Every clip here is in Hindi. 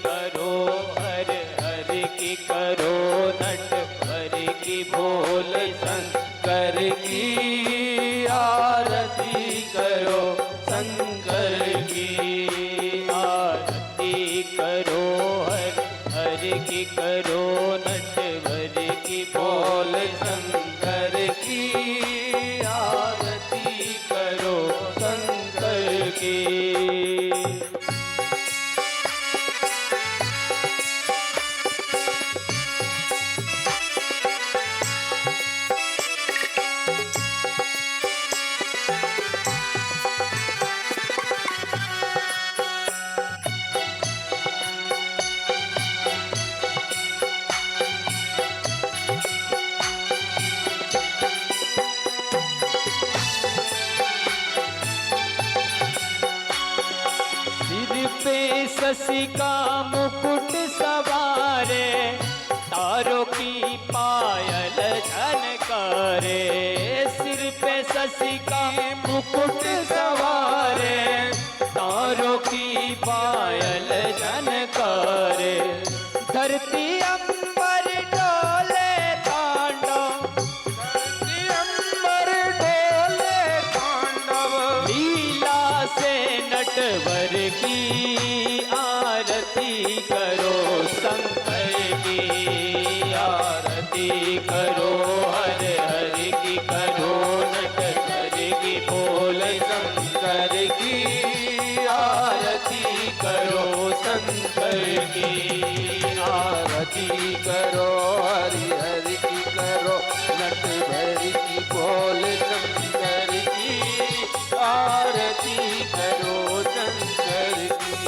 करो, हर हर की करो, नटवर की भोले शंकर की आरती करो, शंकर की आरती करो, हर हर की करो, नटवर की भोले शंकर की आरती करो, शंकर की। शशि का मुकुट सवारे, तारों की पायल झनकारे, सिर पे शशि का मुकुट सवारे, तारों की पायल झनकारे, धरती अंबर डोले तांडव, धरती अंबर डोले तांडव, लीला से नटवर की आरती करो, शंकर की आरती करो, हर हर की करो, नटवर की भोले शंकर की आरती करो, शंकर की आरती करो, हरि हरि की करो, नटवर की भोले शंकर की आरती करो, शंकर की।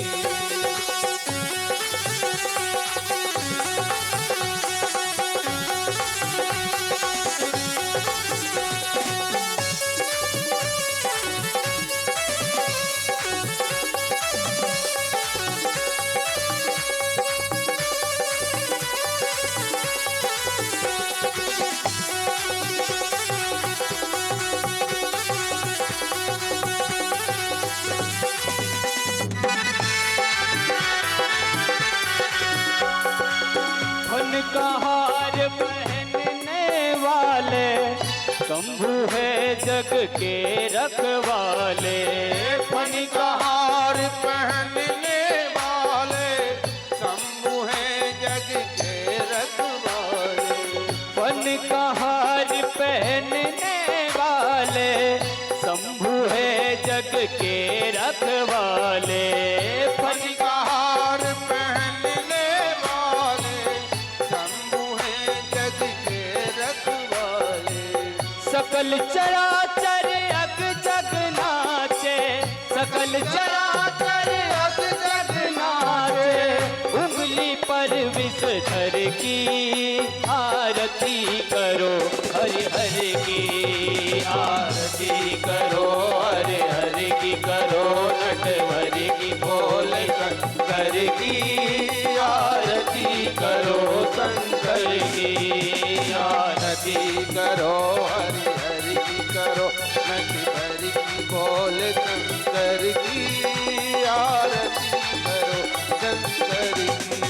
का हार पहनने वाले शंभु है जग के रखवाले, फन का हार पहनने वाले शंभु है जग के रखवाले, फन का हार पहनने वाले शंभु है जग के रखवाले, फन का हार पहनने सकल चराचर अग जग नाचे, सकल चराचर अग जग नाचे, उंगली पर विषधर की आरती करो, हरि हरि की आरती करो, हरि हरि की करो, नटवर की भोले शंकर की आरती करो, शंकर की आरती करो, हरि हरि की करो, नटवर की भोले शंकर की आरती करो, शंकर की।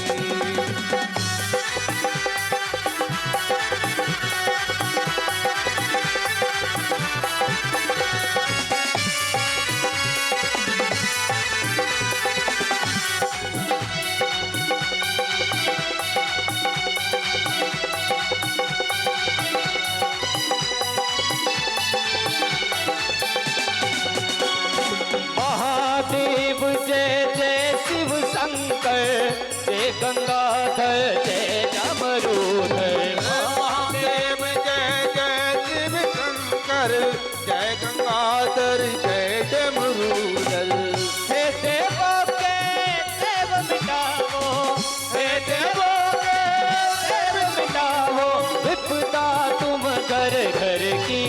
जय गंगाधर जय डमरूधर, महादेव जय जय शिव शंकर, जय गंगाधर जय डमरूधर, हे देवों के देव मिटाओ, हे देवों के देव मिटाओ, विपदा तुम घर घर की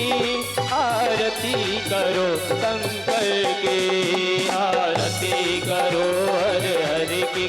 आरती करो, शंकर की आरती करो, हर हर की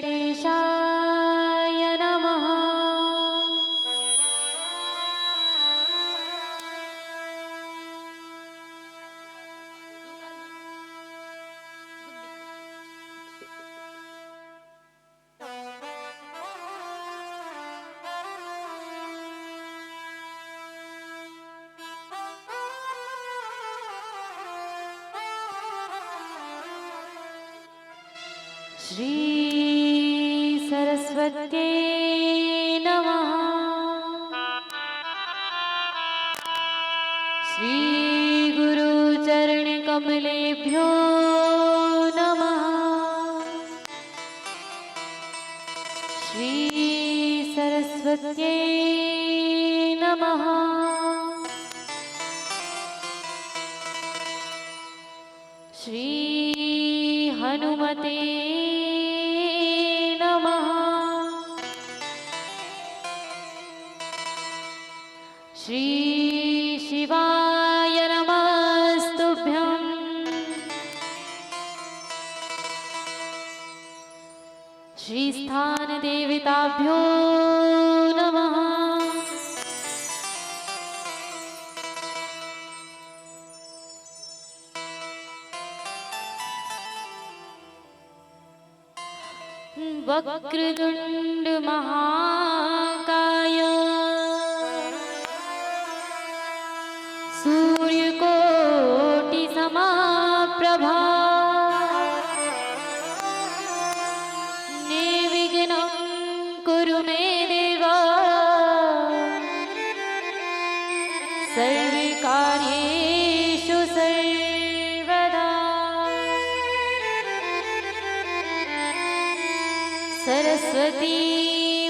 गणेशाय नमः। श्री सरस्वत्यै नमः। श्री गुरुचरणकमलेभ्यो नमः। श्री सरस्वत्यै नमः। श्री हनुमते नमः। श्री शिवाय नमस्तुभ्यं। श्री स्थान देवताभ्यो नमः। वक्रतुंड महाकाय सूर्यकोटि समाप्रभा निर्विघ्नं कुरु मे देव सर्वकार्येषु सर्वदा। सरस्वती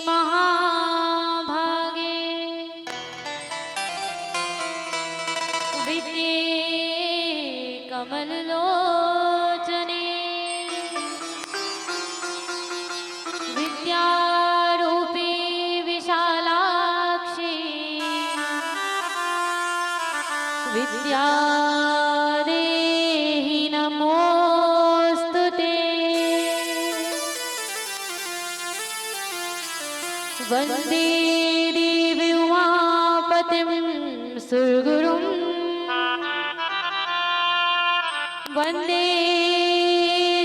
महाभागे विद्ये कमललोचने विद्यारूपी विशालाक्षी विद्यादेहि नमोस्तुते। वन्दे देवी उमापतिं सुरगुरुं वन्दे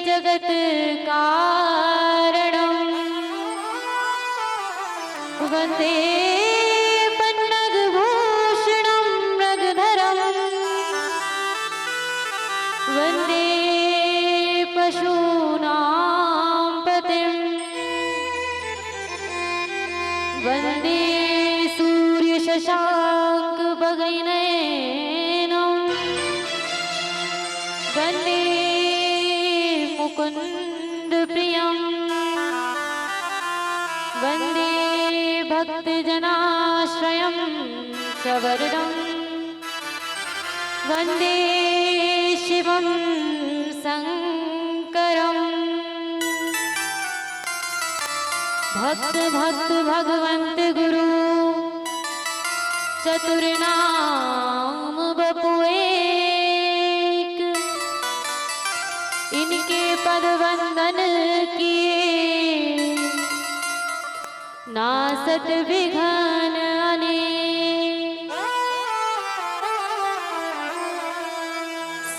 जगत्कारणं वन्दे पन्नगभूषणं मृगधरं वन्दे पशूनां पतिं वन्दे सूर्यशशाङ्कभगनयनं वन्दे मुकुन्दप्रियं वन्दे भक्तजनाश्रयं सवरदं वन्दे शिवं शङ्करम्। भक्त भक्त भगवंत गुरु चतुर्नाम बपु एक, इनके पद वंदन किए नासत विघ्न अनेक।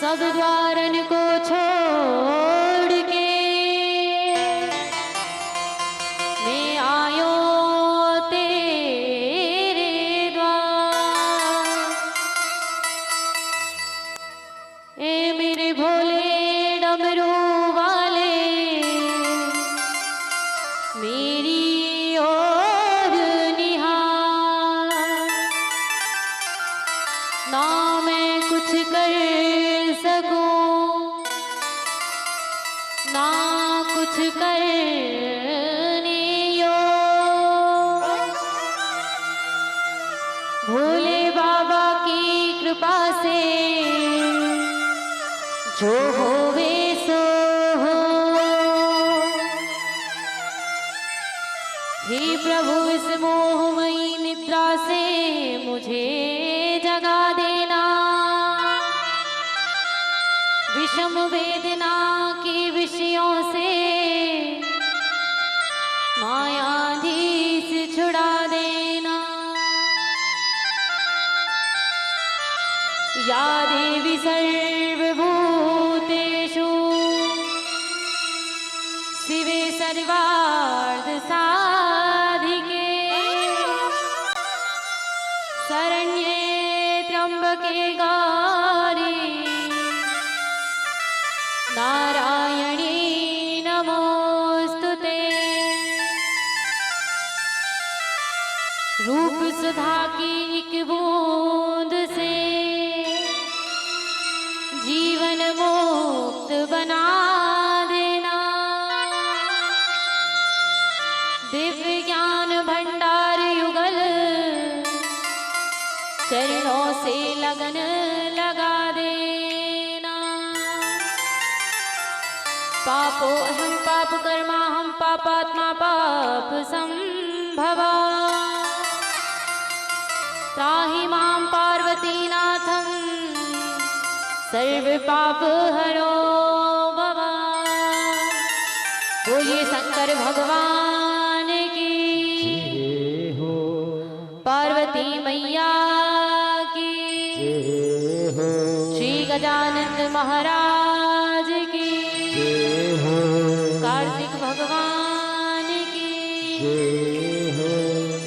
सब द्वारन को छोड़ के मैं आयो तेरे द्वार। ए मेरे भोले डमरू वाले मेरी ओर निहार। ना मैं कुछ कर सकूं ना कुछ करने योग्य। भोले बाबा की कृपा से जो होवे सो हो। हे प्रभु इस मोहमयी निद्रा से मुझे जगा देना। विषम वेदना की विषयों से मायाधीश छुड़ा देना। या देवी सर्वभूतेषु शिवे सर्वार्थ साधिके शरण्ये त्र्यंबके गौरी नारायणी नमोस्तुते। रूप सुधा की एक बूंद से जीवन मुक्त बना देना। दिव्य ज्ञान भंडार युगल चरणों से लगन लगा देना। पापो हम पाप कर्मा हम पापात्मा पाप संभवा। त्राहि मां पार्वती नाथम सर्व पाप हरो भवा। बोलिए शंकर भगवान की, जय हो, पार्वती मैया की, जय हो, श्री गजानंद महाराज की, जय हो, कार्तिक भगवान की, जय हो,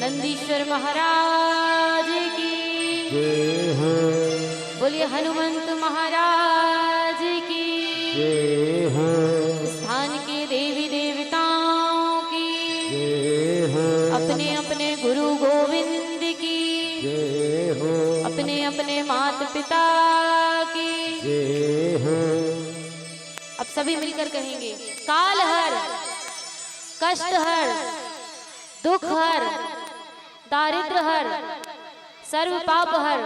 नंदीश्वर महाराज की, जय हो, बोलिए हनुमंत महाराज की, जय हो, स्थान के देवी देवताओं की, जय हो, अपने अपने गुरु गोविंद की, जय हो, अपने अपने माता पिता की। जय हो। अब सभी मिलकर कहेंगे, काल हर, कष्ट हर, दुख हर, दारिद्र हर, सर्व पाप हर।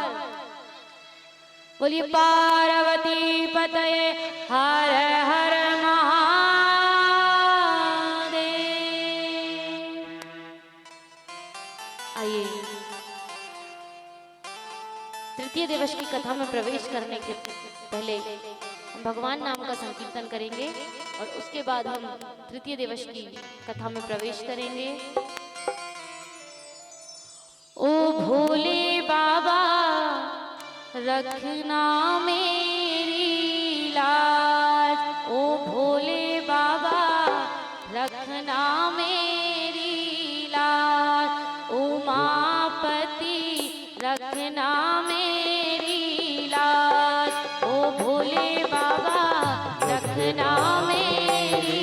बोलिए पार्वती पतये हर हर महादेव। आइए तृतीय दिवस की कथा में प्रवेश करने के पहले हम भगवान नाम का संकीर्तन करेंगे और उसके बाद हम तृतीय दिवस की कथा में प्रवेश करेंगे। ओ भोले बाबा रखना मेरी लाज। ओ भोले बाबा रखना मेरी लाज। उमापति रखना मेरी लाज। ओ भोले बाबा रखना मेरी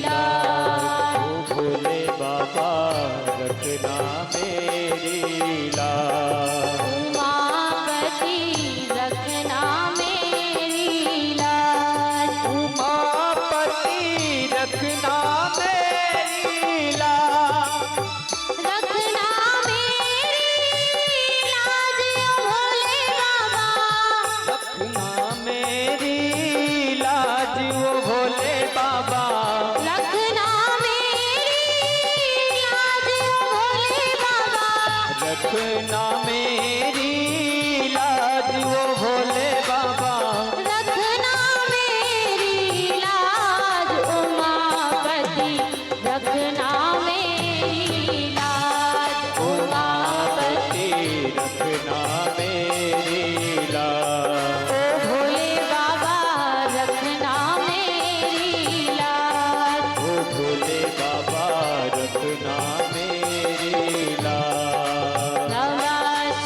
लाज। ओ भोले बाबा रखना मेरी लाज। उमापति रखना मेरी लाज। उमापति रखना मेरी लाज। रखना मेरी लाज ओ भोले बाबा। रखना मेरी लाज ओ भोले बाबा। रखना मेरी लाज ओ भोले बाबा। रखना मेरी लाज ओ भोले बाबा। रखना मेरी लाज उमापति। रखना मेरी लाज उमापति। रखना मेरी लाज। ओ भोले बाबा रखना मेरी लाज। ओ भोले बाबा रखना मेरी लाज। नमः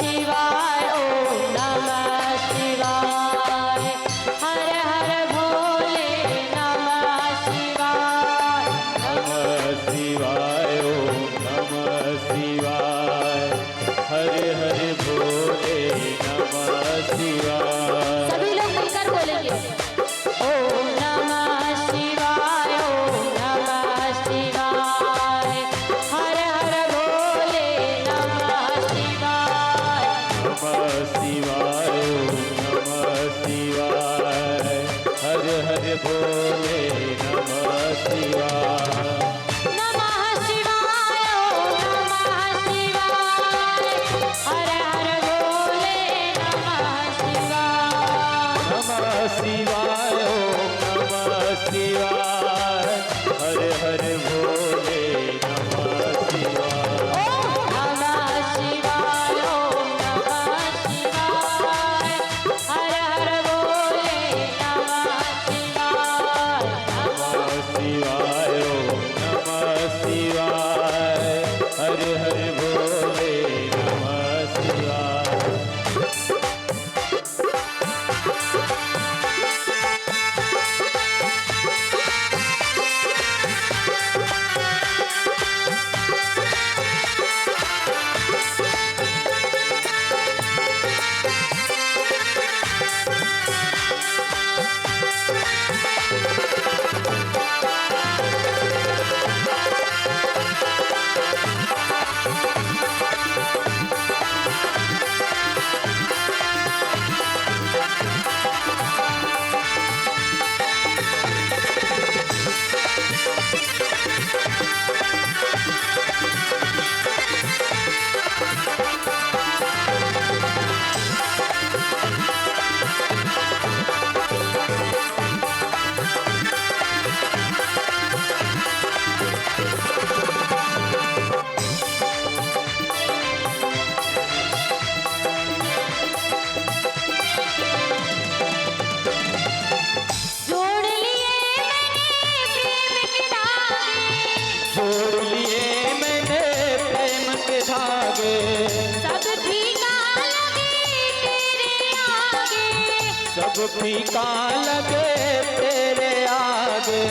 सब फीका लगे तेरे आगे,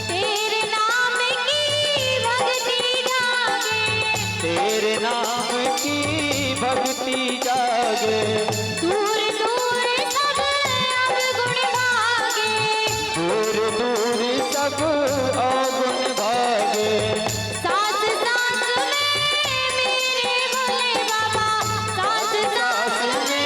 तेरे नाम की भक्ति जागे, तेरे नाम की भक्ति जागे। दूर दूर सब अवगुण भागे, दूर दूर सब अवगुण भागे। साथ साथ में मेरे भोले बाबा, साथ साथ में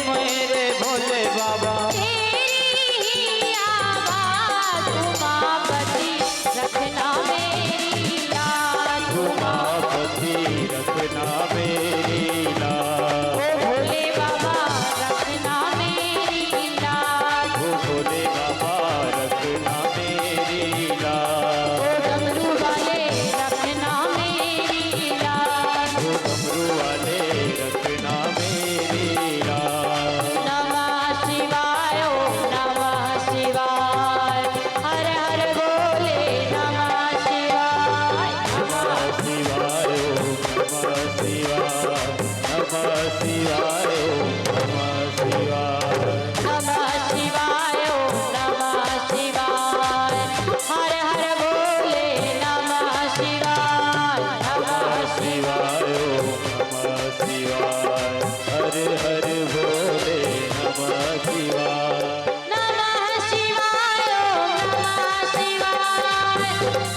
मेरे भोले बाबा, तेरी ही आवाज उमापति रखना मेरी लाज, उमापति रखना मेरी लाज। ओ भोले बाबा रखना मेरी लाज, ओ भोले बाबा रखना मेरी लाज। ओ डमरू वाले रखना मेरी लाज, ओ डमरू वाले रखना मेरी लाज। नमः शिवाय ओम नमः शिवाय, हर हर बोले नमः शिवाय, नमः शिवाय ओम नमः शिवाय, नमः शिवाय ओम नमः शिवाय। नमः शिवाय ओम नमः शिवाय, हर हर बोले नमः शिवाय, नमः शिवाय ओम नमः शिवाय, हर हर भोले नमः शिवाय। नमः शिवाय ओम नमः शिवाय,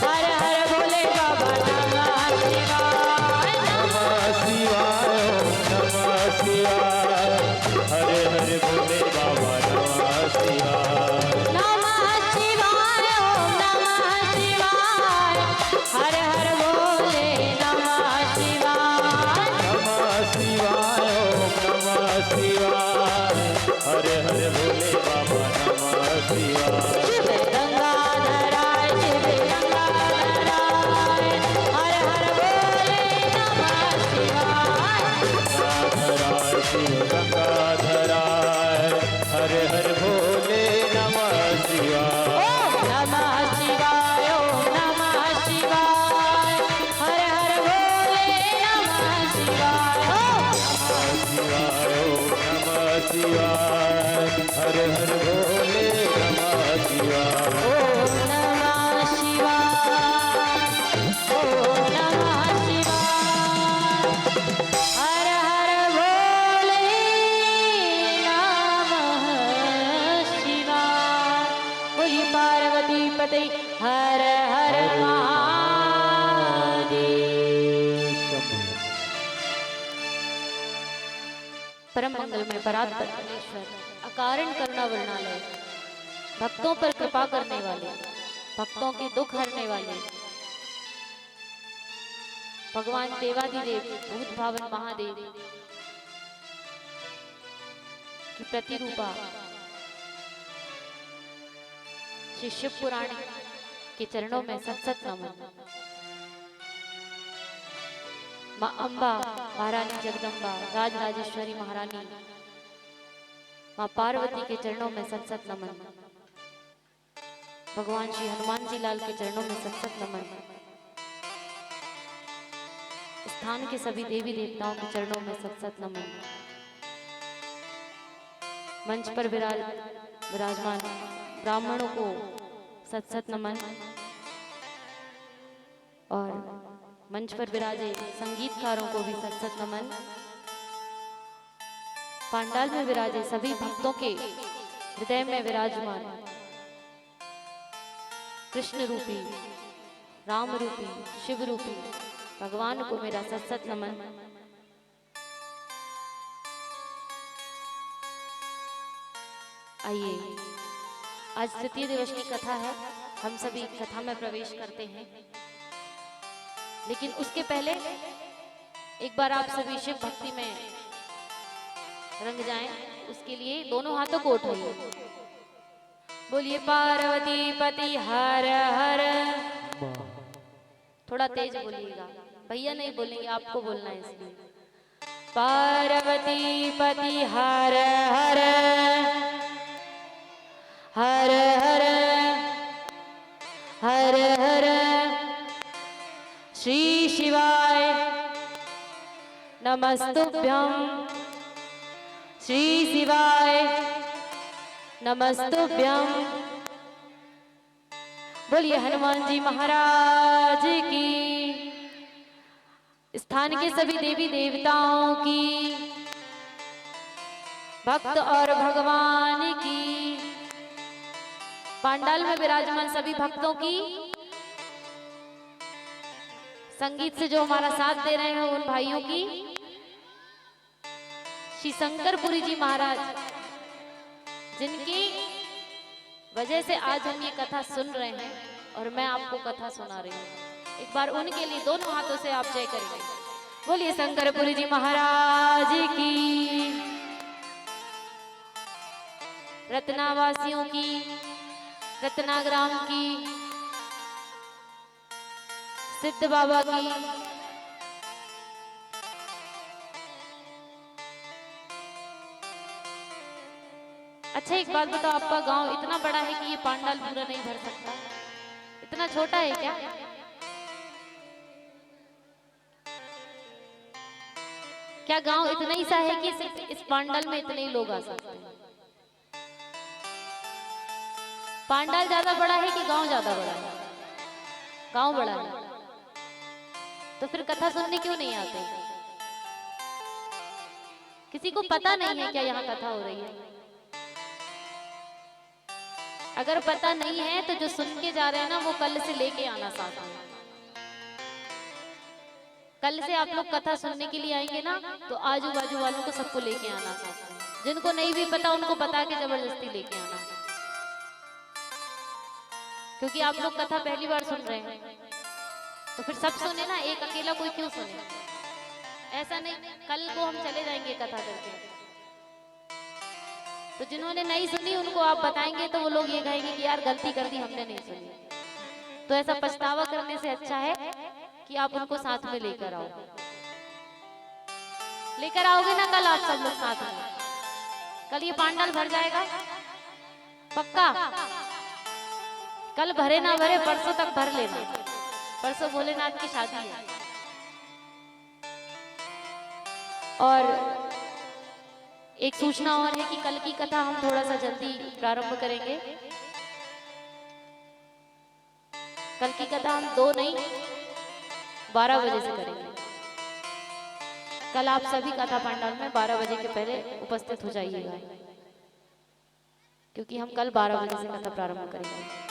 हर हर भोले बाबा नमः शिवाय, नमः शिवाय ओम नमः शिवाय, हर हर भोले बाबा नमः शिवाय। नमः शिवाय ओम नमः शिवाय, हर हर भोले नमः शिवाय, नमः शिवाय ओम नमः शिवाय, हर हर भोले बाबा नमः शिवाय। शिव गंगाधराय शिव गंगाधराय, हर हर भोले नमः शिवाय, गंगाधराय शिव गंगाधराय, हर हर भोले नमः शिवाय। ओम नमः शिवाय ओम नमः शिवाय, हर हर भोले नमः शिवाय, शिवाय ओम नमः शिवाय, हर हर भोले नमः शिवाय। ओम नमः शिवाय, ओम नमः शिवाय, हर हर भोले नमः शिवाय। बोलिए पार्वती पते हर हर महादेव। परम मंगल में परात्पर परमेश्वर, अकारण करुणा वर्णालय, भक्तों पर कृपा करने वाले, भक्तों के दुख हरने वाले भगवान देवादिदेव भूत भावन महादेव की प्रतिरूपा श्री शिव पुराण के चरणों में सत नमन। माँ अम्बा, महारानी जगदम्बा, राजराजेश्वरी महारानी, माँ पार्वती के चरणों में सत नमन। भगवान श्री हनुमान जी लाल के चरणों में सत नमन। स्थान के सभी देवी देवताओं के चरणों में सत नमन। मंच पर विराजमान ब्राह्मणों को सत नमन और मंच पर विराजे संगीतकारों को भी सत नमन। पांडाल में विराजे सभी भक्तों के हृदय में विराजमान कृष्ण रूपी, राम रूपी, शिव रूपी भगवान को मेरा सत नमन। आइए, आज तृतीय दिवस की कथा है। हम सभी कथा में प्रवेश करते हैं, लेकिन उसके पहले एक बार आप सभी शिव भक्ति में रंग जाएं। उसके लिए दोनों हाथों को उठाइए। बोलिए पार्वती पति हर हर। थोड़ा तेज बोलिएगा, भैया नहीं बोलेंगे, आपको बोलना है इसलिए। पार्वती पति हर हर हर हर हर हर। श्री शिवाय नमस्तुभ्यं, श्री शिवाय नमस्तुभ्यं। बोलिए हनुमान जी महाराज की, स्थान के सभी देवी देवताओं की, भक्त और भगवान की, पांडाल में विराजमान सभी भक्तों की, संगीत से जो हमारा साथ दे रहे हैं उन भाइयों की, श्री शंकरपुरी जी महाराज जिनकी वजह से आज हम ये कथा सुन रहे हैं और मैं आपको कथा सुना रही हूँ। एक बार उनके लिए दोनों हाथों से आप जय करेंगे। बोलिए शंकरपुरी जी महाराज की, रत्नावासियों की, रत्नाग्राम की, सिद्ध बाबा की, अच्छा एक बात बताओ, आपका गांव इतना बड़ा है कि ये पांडाल पूरा नहीं भर सकता? इतना छोटा है क्या? क्या गांव इतना ही सा है कि सिर्फ इस पांडाल में इतने ही लोग आ सकते हैं? पांडाल ज्यादा बड़ा है कि गांव ज्यादा बड़ा है? गांव बड़ा है, तो फिर कथा सुनने क्यों नहीं आते? किसी को पता नहीं है क्या यहाँ कथा हो रही है? अगर पता नहीं है तो जो सुन के जा रहे हैं ना, वो कल से लेके आना साथ में। कल से आप लोग कथा सुनने के लिए आएंगे ना, तो आजू बाजू वालों को सबको लेके आना साथ में। जिनको नहीं भी पता उनको बता के जबरदस्ती लेके आना, क्योंकि आप लोग कथा पहली बार सुन रहे हैं। तो फिर सब सुने ना, एक अकेला कोई क्यों सुने? ऐसा नहीं, कल को हम चले जाएंगे कथा करके, तो जिन्होंने नहीं सुनी उनको आप बताएंगे तो वो लोग ये कहेंगे कि यार गलती कर दी, हमने नहीं सुनी। तो ऐसा पछतावा करने से अच्छा है कि आप उनको साथ में लेकर आओ। लेकर आओगे ना कल आप सब लोग साथ में? कल ये पांडाल भर जाएगा पक्का। कल भरे ना भरे, परसों तक भर लेना। परसों भोलेनाथ की शादी है। और एक सूचना और है कि कल की कथा हम थोड़ा सा जल्दी प्रारंभ करेंगे। कल की कथा हम 2 नहीं 12 बजे से करेंगे। कल आप सभी कथा पंडाल में 12 बजे के पहले उपस्थित हो जाइएगा, क्योंकि हम कल 12 बजे से कथा प्रारंभ करेंगे।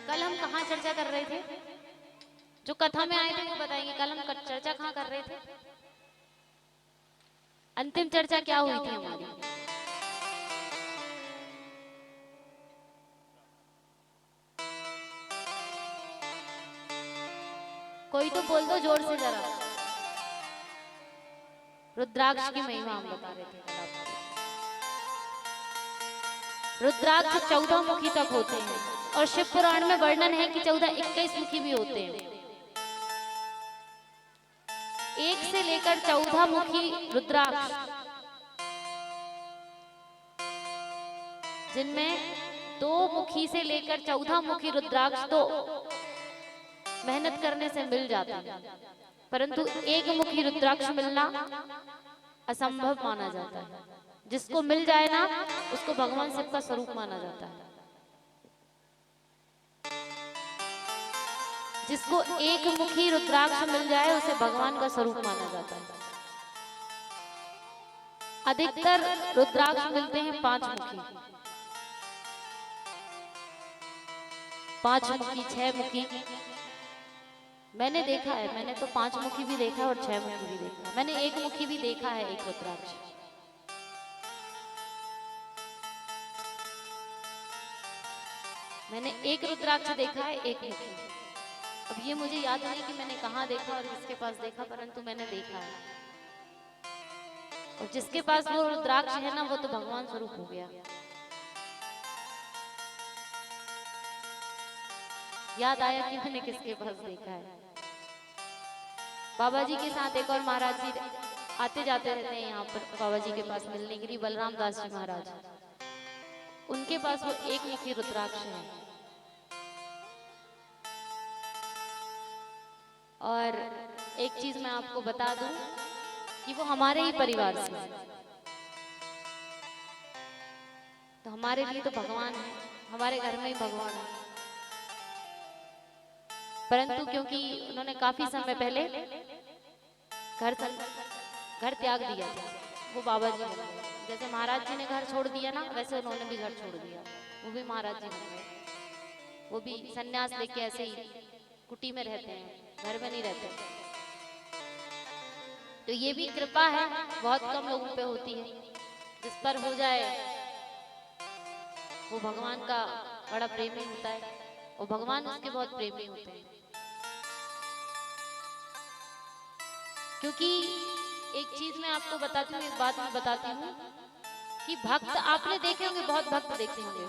कल हम कहाँ चर्चा कर रहे थे? जो कथा में आए थे वो बताएंगे। कल हम चर्चा कहाँ कर रहे थे? अंतिम चर्चा क्या हुई थी हमारी? कोई तो बोल दो जोर से जरा। रुद्राक्ष की महिमा हम बता रहे थे कल आपको। रुद्राक्ष 14 मुखी तक होते हैं और शिव पुराण में वर्णन है कि 14-21 मुखी भी होते हैं। 1 से लेकर 14 मुखी रुद्राक्ष, जिनमें 2 मुखी से लेकर 14 मुखी रुद्राक्ष तो मेहनत करने से मिल जाता है, परंतु 1 मुखी रुद्राक्ष मिलना असंभव माना जाता है। जिसको मिल जाए ना, उसको भगवान शिव का स्वरूप माना जाता है। जिसको 1 मुखी रुद्राक्ष मिल जाए उसे भगवान का स्वरूप माना जाता है। अधिकतर रुद्राक्ष मिलते हैं 5 मुखी, 5 मुखी, 6 मुखी। मैंने देखा है, मैंने तो 5 मुखी भी देखा है और 6 मुखी भी देखा है। मैंने 1 मुखी भी देखा है, एक रुद्राक्ष। मैंने 1 रुद्राक्ष देखा है, 1 मुखी। अब ये मुझे याद नहीं कि मैंने कहाँ देखा और किसके पास देखा, परंतु मैंने देखा है। और जिसके पास वो रुद्राक्ष है ना, वो तो भगवान स्वरूप हो गया। याद आया कि मैंने किसके पास देखा है। बाबा जी के साथ एक और महाराज जी आते जाते रहते हैं यहाँ पर बाबा जी के पास मिलने के लिए, बलराम दास जी महाराज। उनके पास वो एक मुखी रुद्राक्ष है। और एक चीज मैं आपको बता दूं कि वो हमारे ही परिवार से है। तो हमारे लिए तो भगवान है, हमारे घर में ही भगवान है। परंतु क्योंकि उन्होंने काफी समय पहले घर त्याग दिया था, वो बाबा जी बन गए। जैसे महाराज जी ने घर छोड़ दिया ना, वैसे उन्होंने भी घर छोड़ दिया, वो भी महाराज जी बन गए। वो भी सन्यास लेके ऐसे ही कुटी में रहते हैं, घर में नहीं रहते। तो ये भी कृपा है, बहुत कम लोगों पे होती है। जिस पर हो जाए वो भगवान का बड़ा प्रेमी होता है, और भगवान उसके बहुत प्रेमी होते हैं। क्योंकि एक चीज मैं आपको बताती हूँ, एक बात मैं बताती हूँ कि भक्त आपने देखे होंगे, बहुत भक्त देखे होंगे।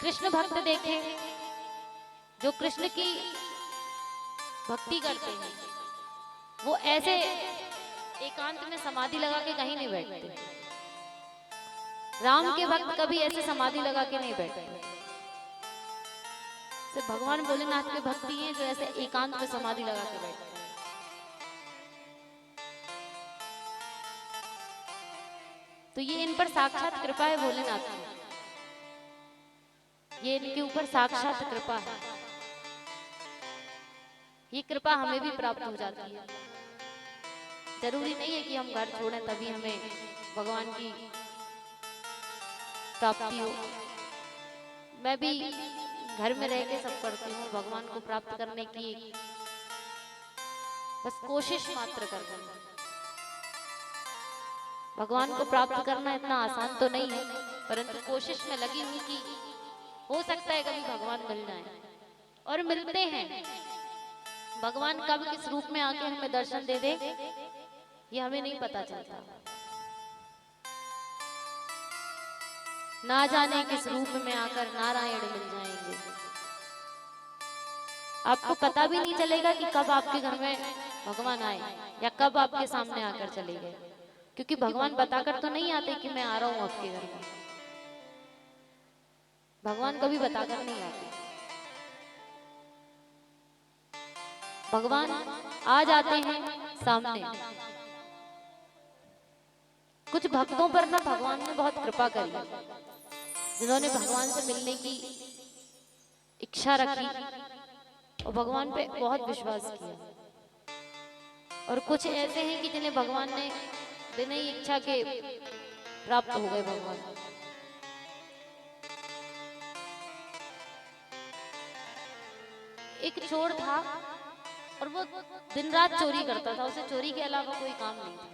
कृष्ण भक्त देखे जो कृष्ण की भक्ति करते हैं, वो ऐसे एकांत में समाधि लगा के कहीं नहीं बैठते। राम के भक्त कभी ऐसे समाधि लगा के नहीं बैठते। सिर्फ भगवान भोलेनाथ के भक्ति हैं जो ऐसे एकांत में समाधि लगा के बैठते हैं। तो ये इन पर साक्षात कृपा है भोलेनाथ की, ये इनके ऊपर साक्षात कृपा है। ये कृपा हमें भी प्राप्त हो जाती है। जरूरी नहीं है कि हम घर छोड़ें तभी हमें भगवान की प्राप्ति हो। मैं भी घर में रह के सब करती हूँ, भगवान को प्राप्त करने की बस कोशिश मात्र कर रही हूँ। भगवान को प्राप्त करना इतना आसान तो नहीं है, परंतु कोशिश में लगी हुई कि हो सकता है कभी भगवान मिल जाए, और मिलते हैं। भगवान कब किस रूप में आके हमें दर्शन दे दे ये हमें नहीं पता चलता। ना जाने किस रूप में आकर नारायण मिल जाएंगे। आपको पता भी नहीं चलेगा कि कब आपके घर में भगवान आए या कब आपके सामने आकर चले गए, क्योंकि भगवान बताकर तो नहीं आते कि मैं आ रहा हूं आपके घर में। भगवान कभी बताकर नहीं आते। भगवान आ जाते हैं सामने। कुछ भक्तों पर ना भगवान ने बहुत कृपा करी, जिन्होंने भगवान से मिलने की इच्छा रखी और भगवान पे बहुत विश्वास किया। और कुछ ऐसे हैं कि जिन्हें भगवान ने बिना ही इच्छा के प्राप्त हो गए भगवान। एक चोर था और वो दिन रात चोरी करता था, उसे चोरी के अलावा कोई काम नहीं था।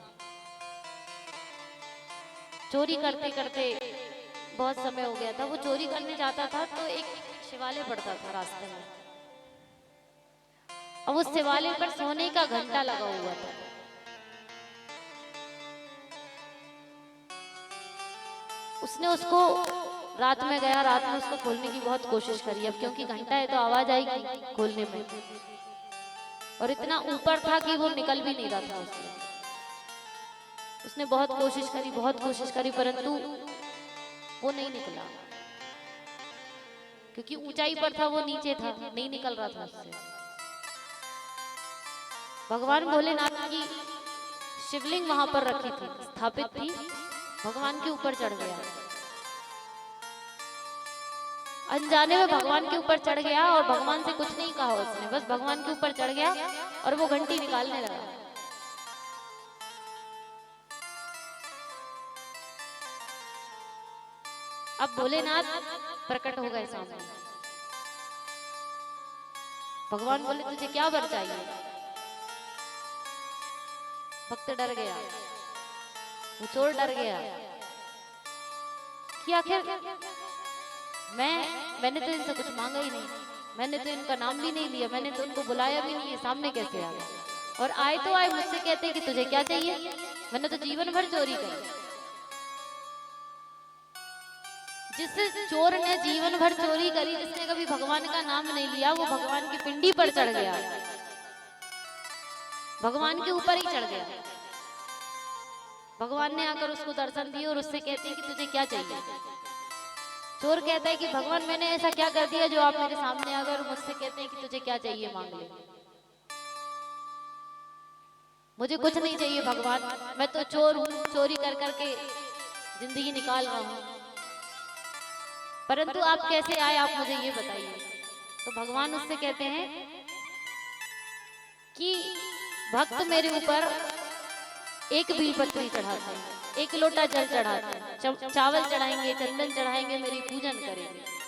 चोरी करते करते बहुत समय हो गया था। वो चोरी करने जाता था तो एक शिवालय पड़ता था रास्ते में, और उस शिवालय पर सोने का घंटा लगा हुआ था। उसने उसको रात में गया, रात में उसको खोलने की बहुत कोशिश करी। अब क्योंकि घंटा है तो आवाज आएगी खोलने में, और इतना ऊपर था कि वो निकल भी नहीं रहा था उसने बहुत कोशिश करी, परंतु वो नहीं निकला। क्योंकि ऊंचाई पर था, वो नीचे था, नहीं निकल रहा था उससे। भगवान भोलेनाथ की शिवलिंग वहां पर रखी थी, स्थापित थी। भगवान के ऊपर चढ़ गया, अनजाने में भगवान के ऊपर चढ़ गया, और भगवान से कुछ नहीं कहा उसने, बस भगवान के ऊपर चढ़ गया और वो घंटी निकालने लगा। अब भोलेनाथ प्रकट हो गए सामने। भगवान बोले तुझे क्या वर चाहिए? भक्त डर गया, वो चोर डर गया कि आखिर मैंने तो इनसे कुछ मांगा ही नहीं, मैंने तो इनका नाम भी नहीं लिया, मैंने तो उनको बुलाया भी नहीं, सामने कैसे आ गए? और आए तो आए मुझसे कहते कि तुझे क्या चाहिए? मैंने तो जीवन भर चोरी करी। जिस चोर ने जीवन भर चोरी करी, जिसने कभी भगवान का नाम नहीं लिया, वो भगवान की पिंडी पर चढ़ गया, भगवान के ऊपर ही चढ़ गया। भगवान ने आकर उसको दर्शन दिए और उससे कहते हैं कि तुझे क्या चाहिए। चोर कहता है कि भगवान मैंने ऐसा क्या कर दिया जो आप मेरे सामने आ गए और मुझसे कहते हैं कि तुझे क्या चाहिए मांग ले। मुझे कुछ नहीं चाहिए भगवान, मैं तो चोर हूँ, चोरी कर करके जिंदगी निकाल रहा हूँ, परंतु आप कैसे आए आप मुझे ये बताइए। तो भगवान उससे कहते हैं कि भक्त मेरे ऊपर एक बीलपत्री चढ़ाते हैं, एक लोटा जल चढ़ाते हैं, चावल चढ़ाएंगे, चंदन चढ़ाएंगे, मेरी पूजन करेंगे।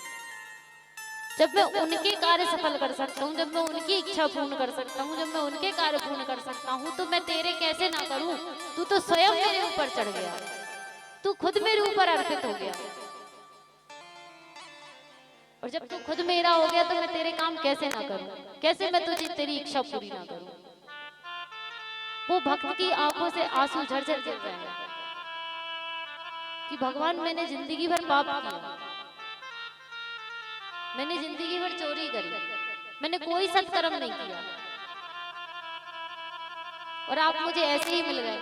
जब मैं उनके कार्य सफल कर सकता हूँ, जब मैं उनकी इच्छा पूर्ण कर सकता हूँ, जब मैं उनके कार्य पूर्ण कर सकता हूँ, तो मैं तेरे कैसे ना करूं। तू तो स्वयं मेरे ऊपर चढ़ गया, तू खुद मेरे ऊपर अर्पित हो गया, और जब तू खुद मेरा हो गया तो मैं तेरे काम कैसे ना करूं, कैसे मैं तुझे तेरी इच्छा पूरी ना करूं। वो भक्त की आंखों से आंसू झरझर गिर रहे हैं कि भगवान मैंने जिंदगी भर पाप किया, मैंने जिंदगी भर चोरी करी, मैंने कोई सत्कर्म नहीं किया, और आप मुझे ऐसे ही मिल गए।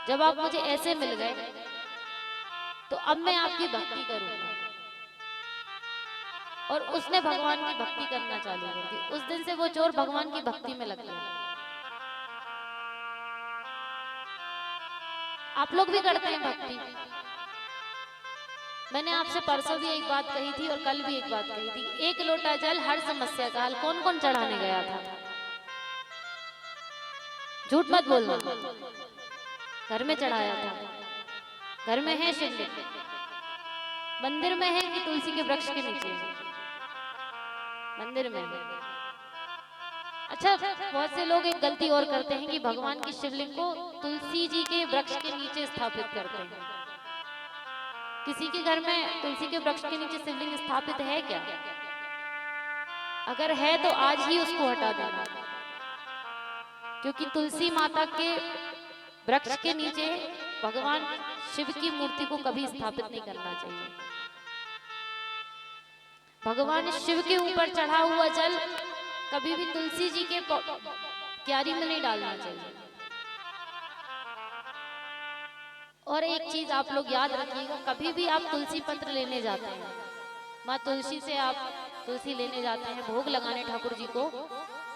जब आप मुझे ऐसे मिल गए तो अब मैं आपकी भक्ति करूंगा। और उसने भगवान की भक्ति करना चालू कर दी। उस दिन से वो चोर भगवान की भक्ति में लग गया। आप लोग भी करते हैं भक्ति। मैंने आपसे परसों भी एक बात कही थी और कल भी एक बात कही थी। एक लोटा जल हर समस्या का हल कौन कौन चढ़ाने गया था? झूठ मत बोलना। घर में चढ़ाया था। घर में है शिवलिंग, मंदिर में है कि तुलसी के वृक्ष के नीचे? मंदिर में है। अच्छा, बहुत से लोग एक गलती और करते हैं कि भगवान की शिवलिंग को तुलसी जी के वृक्ष के नीचे स्थापित करते हैं। किसी के घर में तुलसी के वृक्ष के नीचे शिवलिंग स्थापित है क्या? अगर है तो आज ही उसको हटा देना, क्योंकि तुलसी माता के वृक्ष के नीचे भगवान शिव की मूर्ति को कभी स्थापित नहीं करना चाहिए। भगवान शिव के ऊपर चढ़ा हुआ जल कभी भी तुलसी जी के क्यारी में नहीं डालना चाहिए। और एक चीज आप लोग याद रखिएगा, कभी भी आप तुलसी पत्र लेने जाते हैं, माँ तुलसी से आप तुलसी लेने जाते हैं भोग लगाने ठाकुर जी को,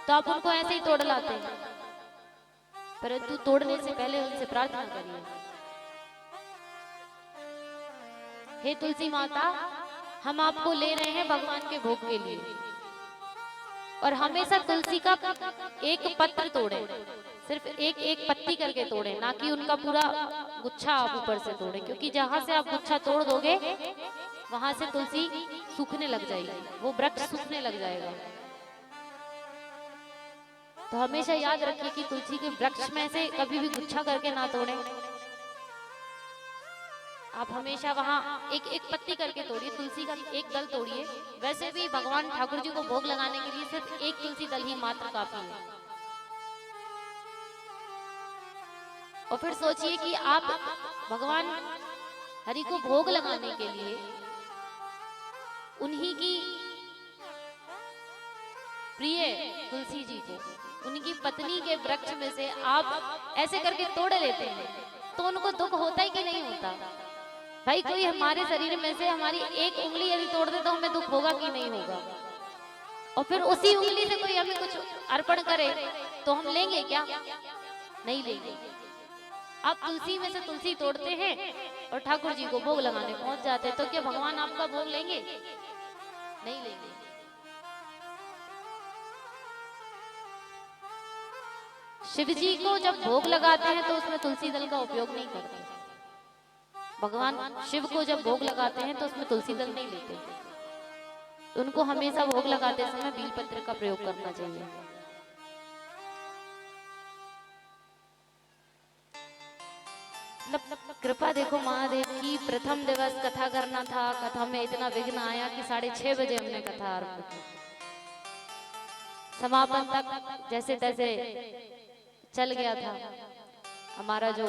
तो आप उनको ऐसे ही तोड़ लाते हैं, परंतु तोड़ने से पहले उनसे प्रार्थना करिए, हे तुलसी माता, हम आपको ले रहे हैं भगवान के भोग के लिए, और हमेशा तुलसी का एक पत्र तोड़े, सिर्फ एक एक पत्ती करके तोड़े, ना कि उनका पूरा गुच्छा आप ऊपर से तोड़े, क्योंकि जहां से आप गुच्छा तोड़ दोगे वहां से तुलसी सूखने लग जाएगी, वो वृक्ष सूखने लग जाएगा। तो हमेशा याद रखिए कि तुलसी के वृक्ष में से कभी भी गुच्छा करके ना तोड़े। आप हमेशा वहां एक एक पत्ती करके तोड़िए, तुलसी का एक दल तोड़िए। वैसे भी भगवान ठाकुर जी को भोग लगाने के लिए सिर्फ एक तुलसी दल ही मात्र काफी है। और फिर सोचिए कि आप भगवान हरि को भोग लगाने के लिए उन्हीं की प्रिय तुलसी जी को, उनकी पत्नी के वृक्ष में से आप ऐसे करके तोड़ लेते हैं, तो उनको दुख होता है कि नहीं होता? भाई, कोई हमारे शरीर में से हमारी एक उंगली यदि तोड़ दे तो हमें दुख होगा कि नहीं होगा? और फिर उसी उंगली से कोई हमें कुछ अर्पण करे तो हम लेंगे क्या? नहीं लेंगे। आप तुलसी में से तुलसी तोड़ते हैं और ठाकुर जी को भोग लगाने पहुंच जाते हैं, तो क्या भगवान आपका भोग लेंगे? नहीं लेंगे। शिव जी को जब भोग लगाते हैं तो उसमें तुलसी दल का उपयोग नहीं करते। भगवान शिव को जब भोग लगाते हैं तो उसमें तुलसी दल नहीं लेते, तो उनको हमेशा भोग लगाते समय बीलपत्र का प्रयोग करना चाहिए। कृपा देखो महादेव की, प्रथम दिवस कथा करना था, कथा में इतना विघ्न आया कि 6:30 बजे हमने कथा आरंभ की। समापन तक जैसे तैसे चल गया था हमारा जो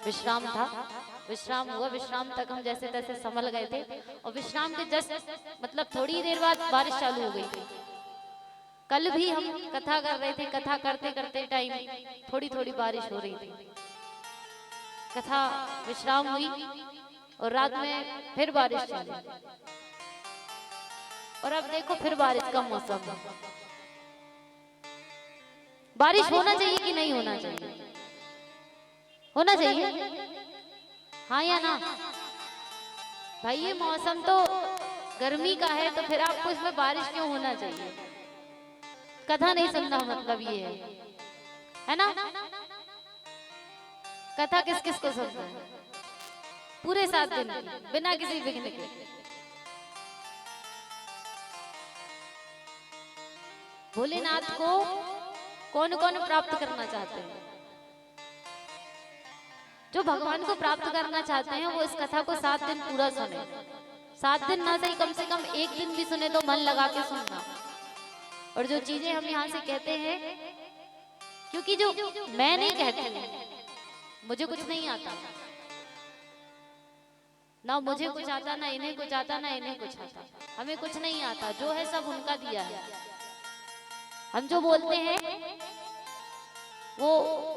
विश्राम था, विश्राम हुआ, विश्राम तक हम जैसे तैसे संभल गए थे, और विश्राम के जस्ट मतलब थोड़ी देर बाद बारिश चालू हो गई थी। कल भी हम कथा कर रहे थे, कथा करते करते टाइम थोड़ी थोड़ी बारिश हो रही थी। कथा विश्राम हुई और रात में फिर बारिश चली और अब देखो फिर बारिश का मौसम। बारिश होना चाहिए कि नहीं होना चाहिए? होना चाहिए, हाँ या ना? भाई ये मौसम तो गर्मी का है, तो फिर आपको इसमें बारिश क्यों होना चाहिए? कथा नहीं सुनना मतलब ये है ना? कथा किस किस को सुनना है? पूरे 7 दिन बिना किसी विघ्न के। भोलेनाथ को कौन कौन प्राप्त करना चाहते हैं? जो भगवान को प्राप्त करना चाहते हैं वो इस कथा को 7 दिन पूरा सुने। 7 दिन ना सही, कम से कम 1 दिन भी सुने तो मन लगा के सुनना। और जो चीजें हम यहाँ से कहते हैं, क्योंकि जो मैं नहीं कहती हूँ, मुझे कुछ नहीं आता, ना मुझे कुछ आता, ना इन्हें कुछ आता, ना इन्हें कुछ आता, हमें कुछ नहीं आता। जो है सब उनका दिया है। हम जो बोलते हैं वो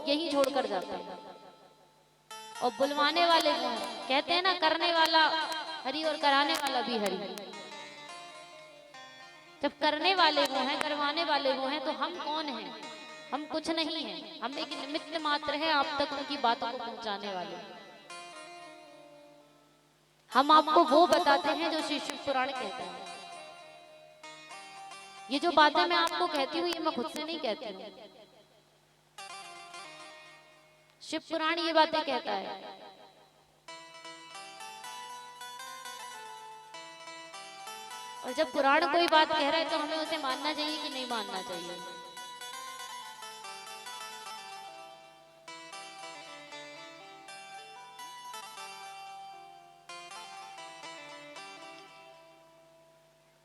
यही छोड़कर जाते हैं। और बुलवाने वाले वो हैं, कहते हैं ना, करने वाला हरि और कराने वाला भी हरि। जब करने वाले वो हैं, करवाने वाले वो हैं, तो हम कौन हैं? हम कुछ नहीं हैं, हम एक निमित्त मात्र है आप तक उनकी बातों को पहुंचाने वाले। हम आपको वो बताते हैं जो श्री शिव पुराण कहते हैं। ये जो बातें मैं आपको कहती हूँ, ये मैं खुद से नहीं कहती हूँ, शिव पुराण ये बातें कहता है। और जब पुराण कोई बात कह रहा है तो हमें उसे मानना चाहिए कि नहीं मानना चाहिए?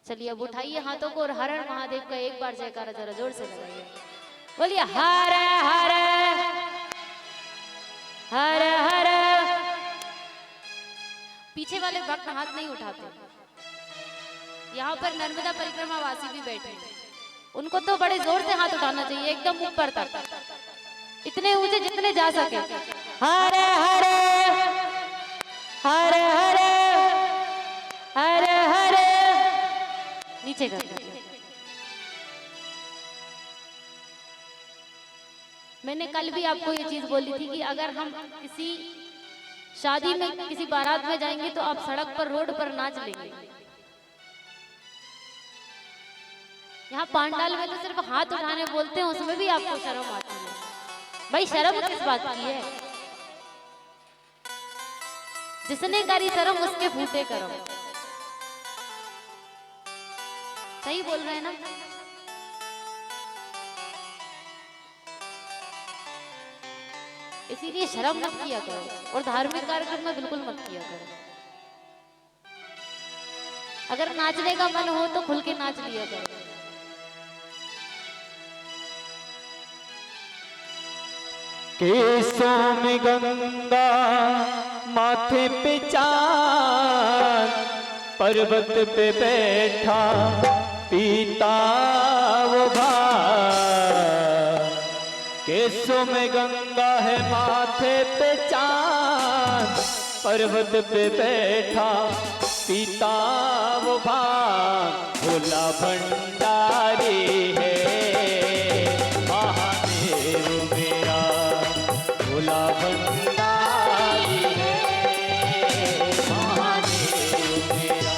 चलिए अब उठाइए हाथों को और हर हर महादेव का एक बार जयकारा जरा जोर से लगाइए। बोलिए हर हर हर हर। पीछे वाले भक्त हाथ नहीं उठाते। यहाँ पर नर्मदा परिक्रमा वासी भी बैठे हैं, उनको तो बड़े जोर से हाथ उठाना चाहिए, एकदम ऊपर तक, इतने ऊंचे जितने जा सके। हर हर हर हर हर हर। नीचे कर दीजिए। मैंने कल भी आपको ये चीज बोली थी कि अगर हम किसी शादी में, किसी बारात में जाएंगे तो आप सड़क पर, रोड पर नाच लेंगे। यहाँ पांडाल में तो सिर्फ हाथ उठाने बोलते हैं, उसमें भी आपको शर्म आती है। भाई शर्म किस बात की है? जिसने करी शर्म उसके फूटे करम। सही बोल रहे हैं ना? इसीलिए शर्म मत किया करो और धार्मिक कार्यक्रम में बिल्कुल मत किया करो। अगर नाचने का मन हो तो खुल के नाच लिया करो। केसों में गंगा, माथे पे चांद, पर्वत पे बैठा पीता वो भार। केसों में गंगा है, माथे पे चांद, पर्वत पे बैठा पीता वो भार। भोला भंडारी है महादेव मेरा, भोला भंडारी है महादेव मेरा।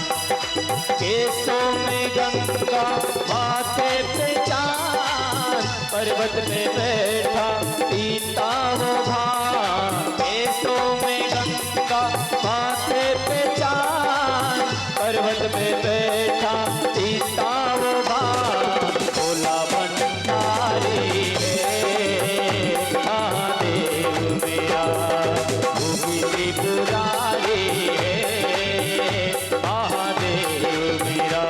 केसों में गंगा, माथे पे चांद, पर्वत पे बैठा पीता वो भांग। केसों में गंगा, माथे पे चांद, पर्वत पे बैठा पीता वो भांग। भोला भंडारी है महादेव मेरा, भूमि त्रिपुरारी है महादेव मेरा।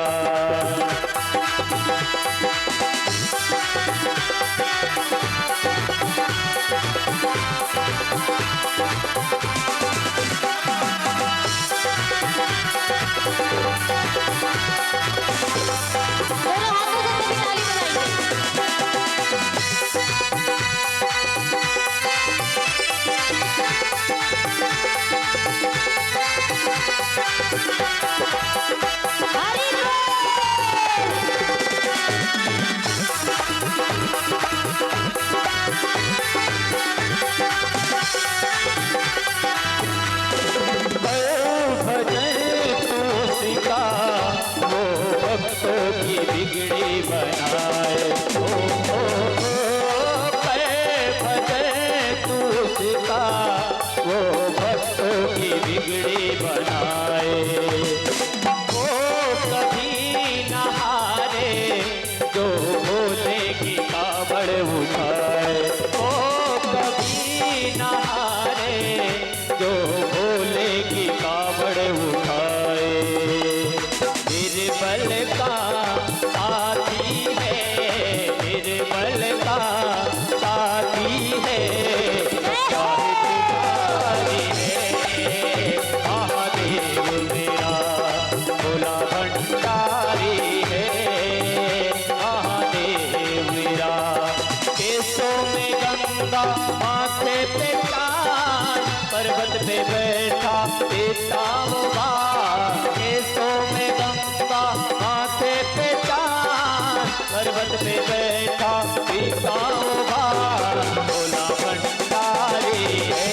पीता वो भांग, केसों में गंगा माथे पे चांद, पर्वत पे बैठा पीता वो भांग, भोला भंडारी है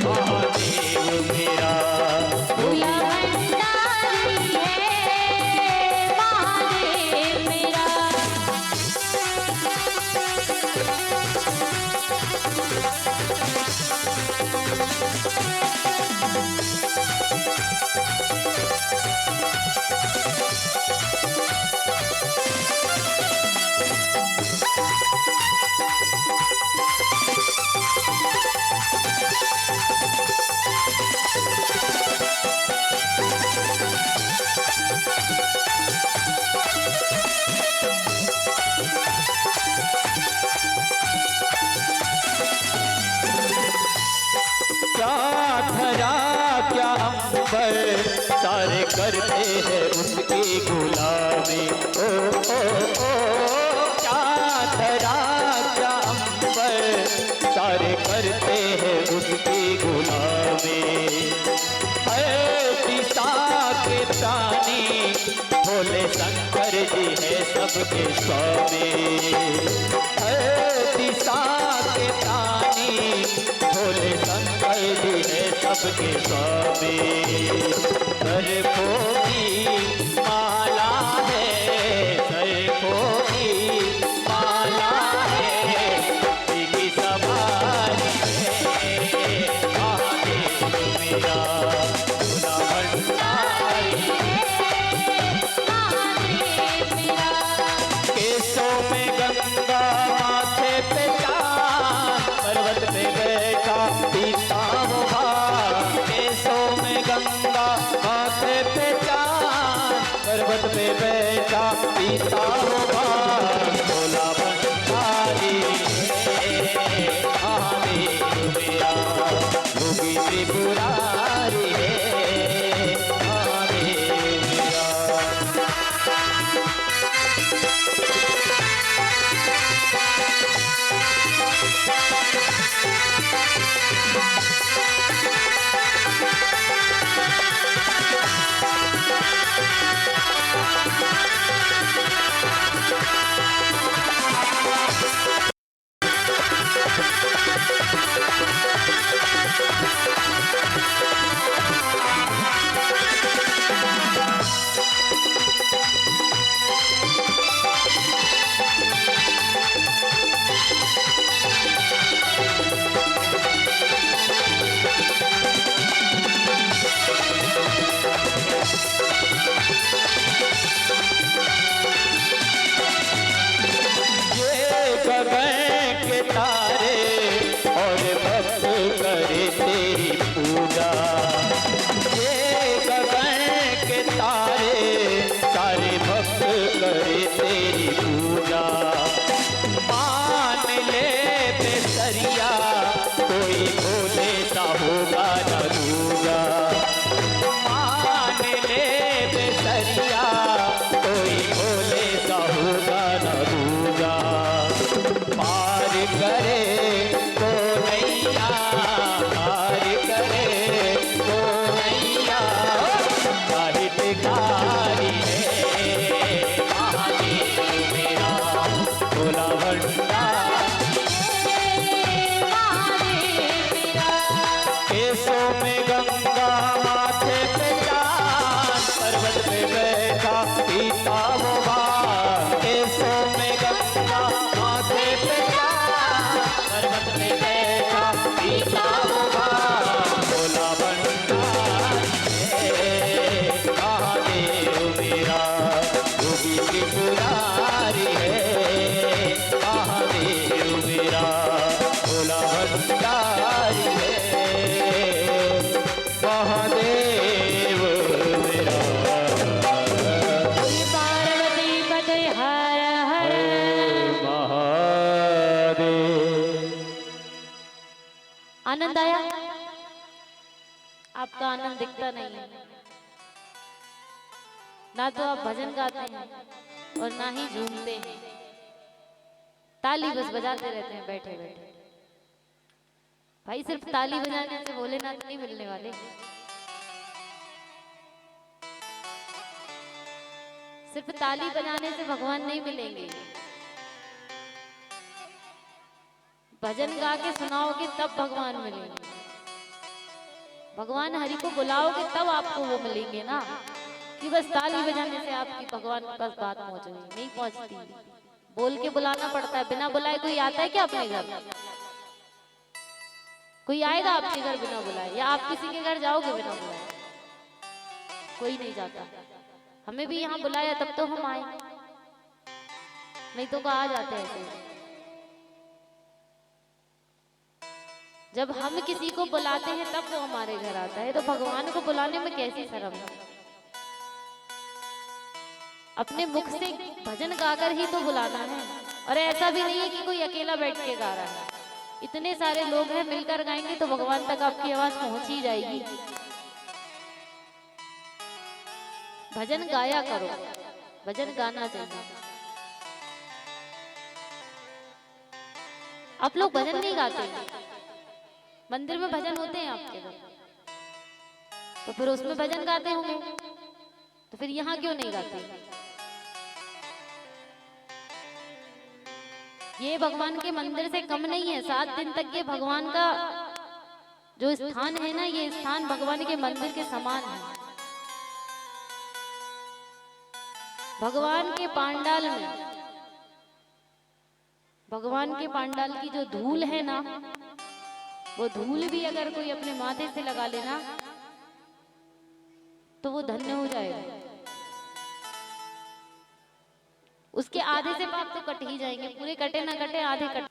महादेव मेरा। भोला भंडारी है महादेव मेरा। क्या धरा क्या अंबर, सारे करते हैं उसकी गुलामी। ओ क्या धरा क्या अंबर, सारे करते हैं उसकी गुलामी। है दिशा के प्राणी भोले शंकर जी है सबके स्वामी। है दिशा के प्राणी भोले शंकर जी है सबके स्वामी। सरफों की माला है, सरफों की माला है, की सवारी है महादेव मेरा। भोला भंडारी महादेव मेरा। केसों में गंगा माथे पे चांद, पर्वत पे बैठा पीता वो भांग, केसों में गंगा माथे पे चांद, पर्वत पे बैठा पीता वो भांग, भोला भंडारी है महादेव मेरा। योगी त्रिपुरारी है महादेव मेरा। आनंद आया? आपका आनंद दिखता नहीं है, ना तो आप भजन गाते हैं और ना ही झूमते हैं, ताली बस बजाते रहते हैं बैठे बैठे। भाई सिर्फ ताली बजाने से भोलेनाथ नहीं मिलने वाले, सिर्फ ताली बजाने से भगवान नहीं मिलेंगे, भजन गा के सुनाओगे तब भगवान मिलेंगे। भगवान हरि को बुलाओगे तब आपको वो मिलेंगे ना, कि बस ताली बजाने से आपकी भगवान के पास बात पहुंच गई, नहीं पहुंचती। बोल के बुलाना पड़ता है, बिना बुलाए कोई आता है क्या अपने घर? कोई आएगा आपके घर बिना बुलाए? या आप किसी के घर जाओगे बिना बुलाए? कोई नहीं जाता। हमें भी यहाँ बुलाया तब तो हम आए, नहीं तो कहाँ जाते हैं ऐसे। जब हम किसी को बुलाते हैं तब वो हमारे घर आता है, तो भगवान को बुलाने में कैसी शर्म है। अपने मुख से भजन गाकर ही तो बुलाना है, और ऐसा भी नहीं है कि कोई अकेला बैठ के गा रहा है। इतने सारे लोग हैं, मिलकर गाएंगे तो भगवान तक आपकी आवाज पहुंच ही जाएगी। भजन गाया करो, भजन गाना चाहिए। आप लोग भजन नहीं गाते, मंदिर में भजन होते हैं आपके घर, तो फिर उसमें भजन गाते होंगे, तो फिर यहाँ क्यों नहीं गाते? ये भगवान के मंदिर से कम नहीं है। 7 दिन तक ये भगवान का जो स्थान है ना, ये स्थान भगवान के मंदिर के समान है। भगवान के पांडाल में, भगवान के पांडाल की जो धूल है ना, वो धूल भी अगर कोई अपने माथे से लगा लेना तो वो धन्य हो जाएगा। उसके आधे से पाप तो कट ही जाएंगे, पूरे कटे ना कटे, आधे कट।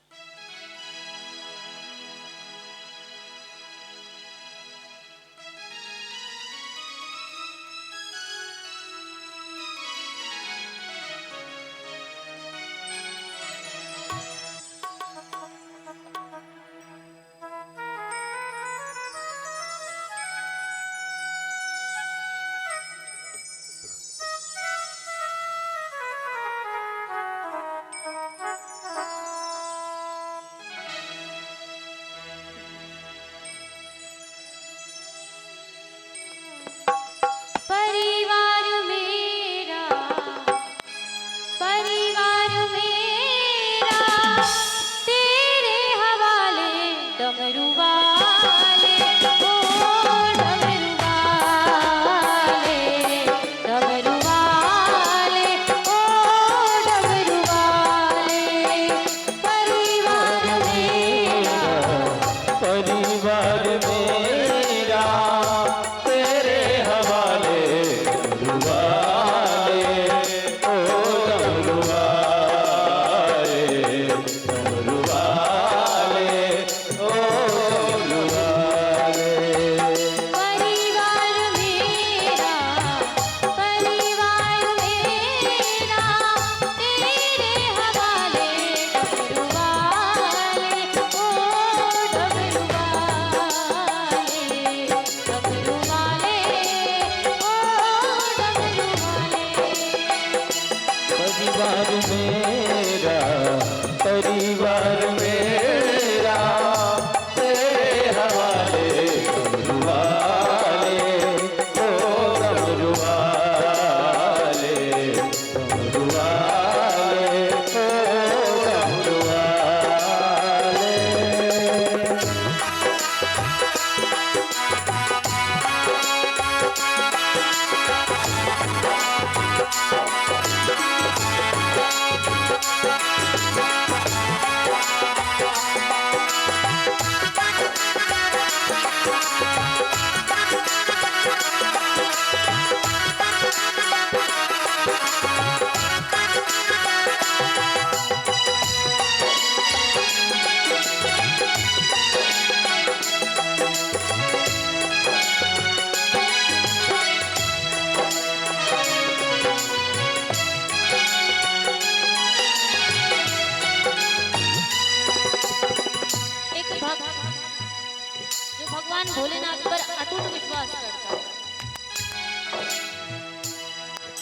भगवान भोलेनाथ पर अटूट विश्वास करता है,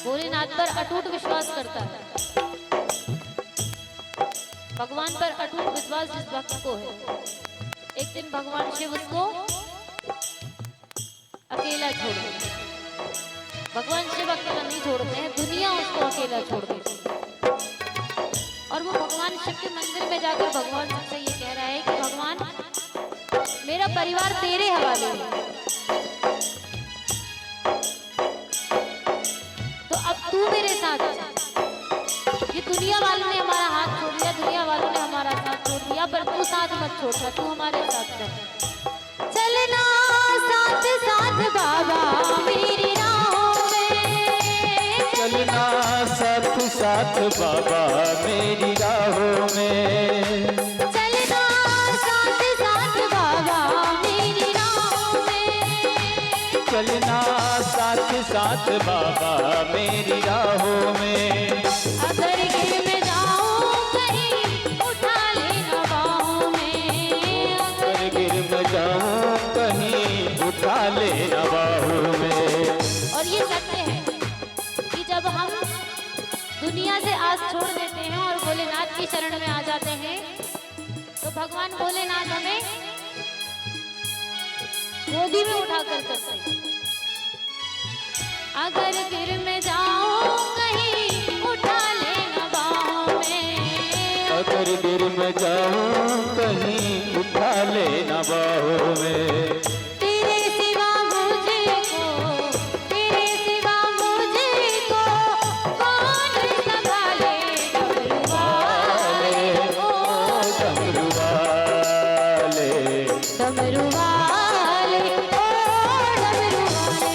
भोलेनाथ पर अटूट विश्वास करता है। भगवान पर अटूट विश्वास जिस भक्त को है, एक दिन भगवान शिव उसको अकेला छोड़ देंगे। भगवान शिव अकेला नहीं छोड़ते हैं, दुनिया उसको अकेला छोड़ देती है। और वो भगवान शिव के मंदिर में जाकर भगवान शिव से ये कह रहा है कि भगवान मेरा परिवार तेरे हवाले है, तो अब तू मेरे साथ चल। ये दुनिया वालों ने हमारा हाथ छोड़ दिया, दुनिया वालों ने हमारा साथ छोड़ दिया, पर तू साथ मत छोड़ना, तू हमारे साथ चल। चलना साथ साथ बाबा मेरी राहों में, चलना साथ साथ बाबा मेरी राहों में, चलना साथ साथ बाबा मेरी राहों में, चलना साथ साथ बाबा मेरी राहों में। अगर गिर में जाऊं कहीं उठा लेना बाहों में, अगर गिर में जाऊं कहीं उठा लेना बाहों में। और ये सत्य है कि जब हम दुनिया से आस छोड़ देते हैं और भोलेनाथ की शरण में आ जाते हैं, तो भगवान भोलेनाथ हमें गोदी में उठाकर करते हैं। अगर गिर में जाऊं कहीं उठा लेना बाहों में, अगर गिर में जाऊं कहीं उठा लेना बाहों में। तेरे सिवा मुझको, तेरे सिवा मुझको कौन संभाले, डमरू वाले ओ डमरू वाले, डमरू वाले ओ डमरू वाले।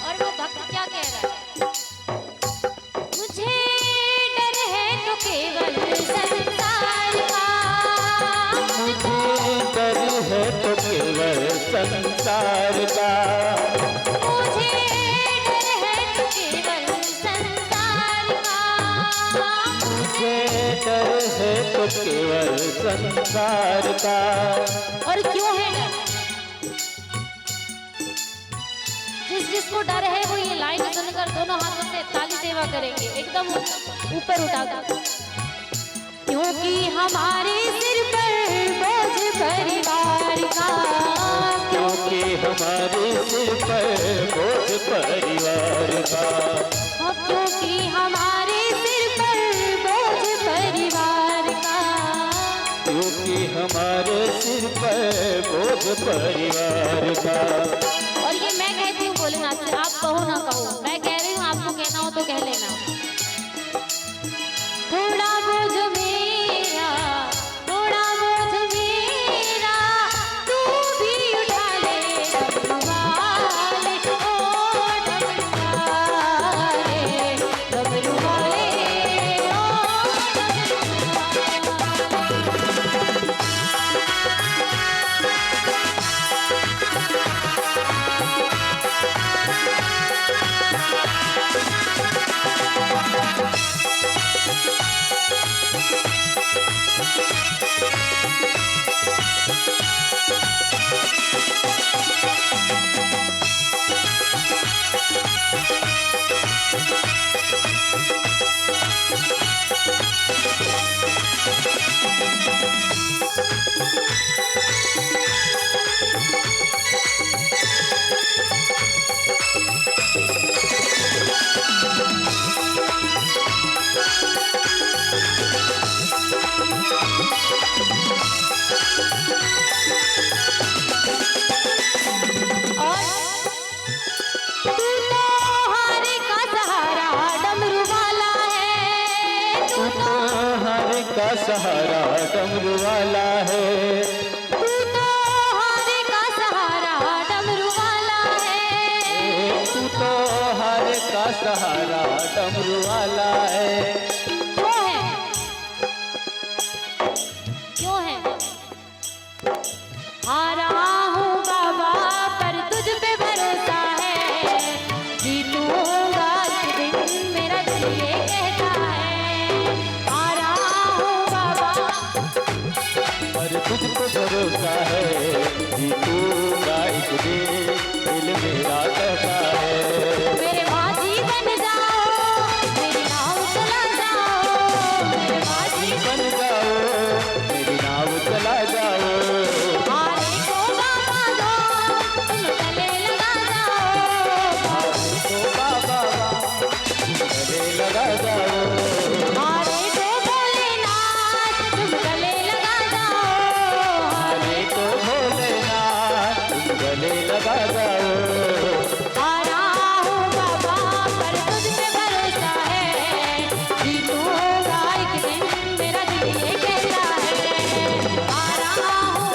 और वो भक्त क्या कह रहा है, मुझे डर है तो केवल संसार का, मुझे डर है तो केवल संसार का, मुझे डर है तो केवल संसार का, मुझे डर है तो केवल संसार का। और क्यों है डर? जिसको डर है वो ये लाइन सुनकर दोनों हाथों से ताली सेवा करेंगे, एकदम ऊपर उठाकर। क्योंकि हमारे सिर पर बोझ परिवार का, क्योंकि हमारे सिर पर बोझ परिवार का, क्योंकि हमारे सिर पर बोझ परिवार का, क्योंकि हमारे सिर पर बोझ परिवार का। और ये मैं कहती हूँ भोलेनाथ से, आप कहो ना कहो, मैं कह रही हूँ, आपको कहना हो तो कह लेना। थोड़ा बोझ मेरा, थोड़ा बोझ मेरा, तू भी उठा ले, डमरू वाले ओ डमरू वाले, डमरू वाले ओ डमरू वाले। सहारा डमरू वाला है। तू तो हर का सहारा डमरू वाला है। तू तो हर का सहारा डमरू वाला है। क्यों है? क्यों है? हारा हूँ बाबा पर तुझ पे भरोसा है, जीतूंगा एक दिन मेरा दिल ये कहता है। हारा हूँ बाबा पर तुझको भरोसा है, जीतूंगा एक दिन दिल मेरा कहता है। मेरे माझी बन जाओ, मेरी नाव चला जाओ, मेरे माझी बन जाओ, मेरी नाव चला जाओ। हारे को बाबा दो, तुम गले लगा जाओ। तो बाबा गले लगा जाओ। हारे को भोलेनाथ, तुम गले लगा जाओ। हारे तो भोलेनाथ तुम गले लगा जाओ। हारा हूँ बाबा पर तुझ पे भरोसा है, जीतूंगा एक दिन मेरा दिल ये कहता है। हारा हूँ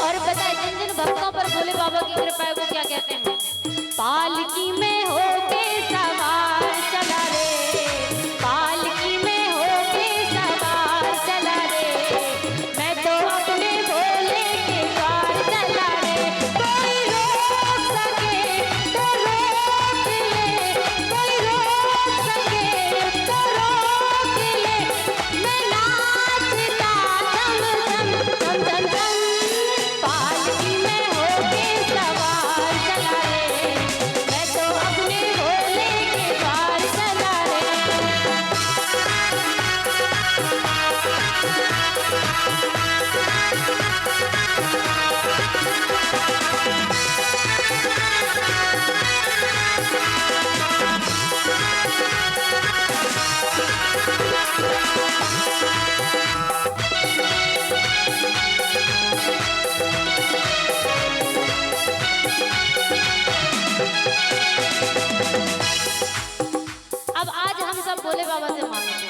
और बताए जिन जिन भक्तों पर भोले बाबा की कृपा है वो क्या कहते हैं? पालकी में होके सवार चला रे, पालकी में होके सवार चला रे, मैं तो अपने भोले के द्वार चला रे। कोई रोक सके तो रोक ले, कोई रोक सके तो रोक ले, मैं नाचता धम धम धम धम धम। पालकी में होके सवार चला रे, मैं तो अपने भोले के द्वार चला रे। अब आज हम सब भोले बाबा से मांगेंगे।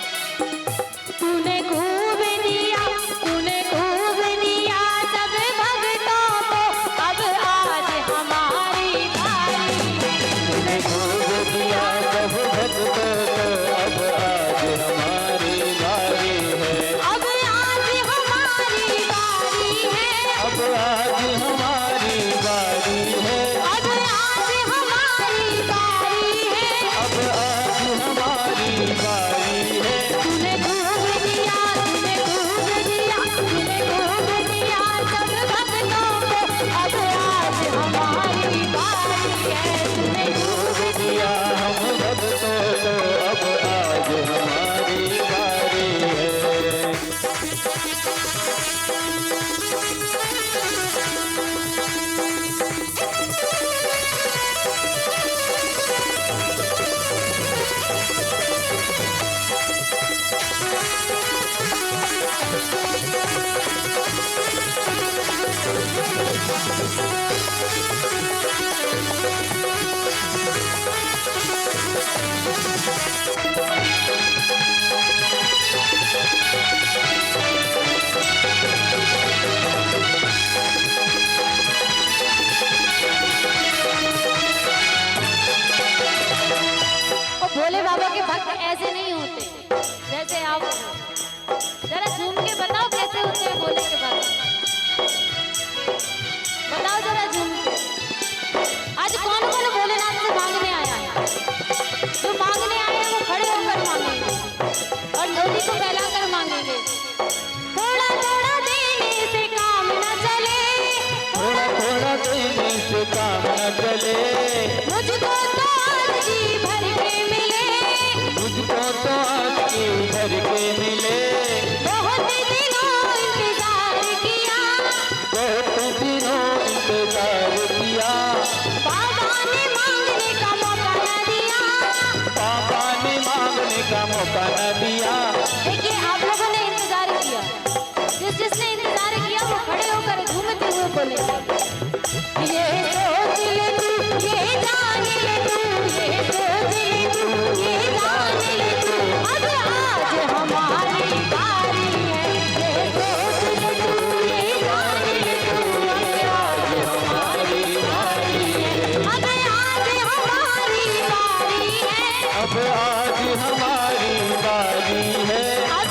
तूने खूब दिया, तूने खूब दिया सब भक्तों को, अब आज हमारी बारी है। तूने खूब दिया सब भक्तों को, अब आज हमारी बारी है। अब आज हमारी बारी है। अब आज हमारी बारी है। अब आज हमारी बारी है। अब आज हमारी बारी है। तूने खूब दिया, तूने खूब दिया, तूने खूब दिया सब भक्तों को, अब आज हमारी बारी है। तूने खूब दिया हम भक्तों को, अब आज हमारी बारी है। और भोले बाबा के भक्त ऐसे नहीं होते जैसे आप हो। जरा झूम के बताओ कैसे होते हैं भोले के भक्त, बताओ जरा झूम के। आज कौन कौन भोलेनाथ से मांगने आया है? जो मांगने आए हैं वो खड़े होकर मांगेंगे और झोली को फैलाकर मांगेंगे। थोड़ा थोड़ा देने से काम न चले, थोड़ा थोड़ा देने से काम मौका न दिया। देखिए आप लोगों ने इंतजार किया, जिसने इंतजार किया वो खड़े होकर झूमते हुए बोले ये सोच ले तू, ये जान ले तू, ये सोच ले तू, ये जान ले तू, अब आज हमारी बारी है। ये सोच ले तू, ये जान ले तू, अब आज हमारी बारी है। अब आज हमारी बारी है। अब आज हमारी बारी है। अब आज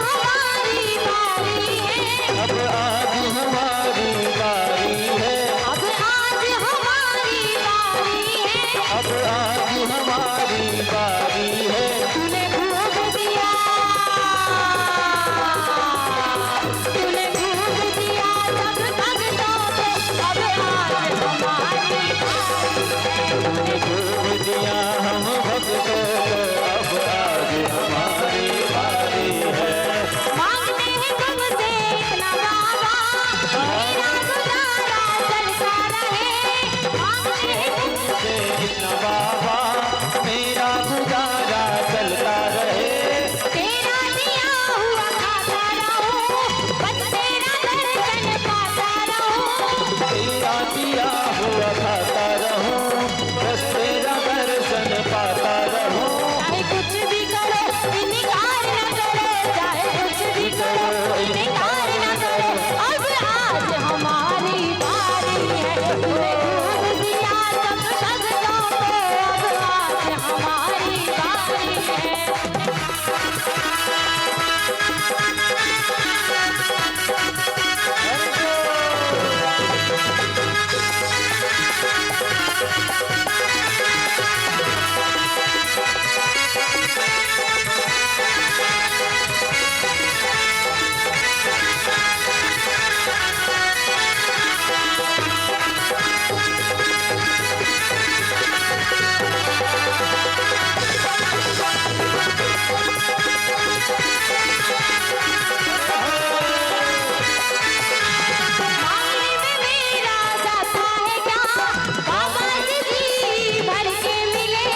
हमारी बारी है। अब आज हमारी बारी है। अब आज हमारी बारी है। अब आज हमारी बारी है। तूने खूब दिया, तूने खूब दिया सब भक्तों को, अब आज हमारी बारी है। तूने खूब दिया हम भक्तों को, अब आज हमारी बारी है। मांगते हैं तुमसे इतना बाबा, मेरा गुजारा चलता रहे। मांगते हैं तुमसे से इतना बाबा मेरा गुजारा चलता रहे। तेरा दिया हुआ खाता रहूं, बस तेरा दर्शन पाता रहूं। तेरा दिया हुआ खाता रहूं, बस तेरा दर्शन पाता रहूं। चाहे कुछ भी करो इनकार न करो, चाहे कुछ भी करो इनकार न करो, अब आज हमारी बारी है। तूने खूब दिया सब भक्तों को, अब आज हमारी बारी है। मांगने में मेरा जाता है क्या, बाबा जी भर के मिले।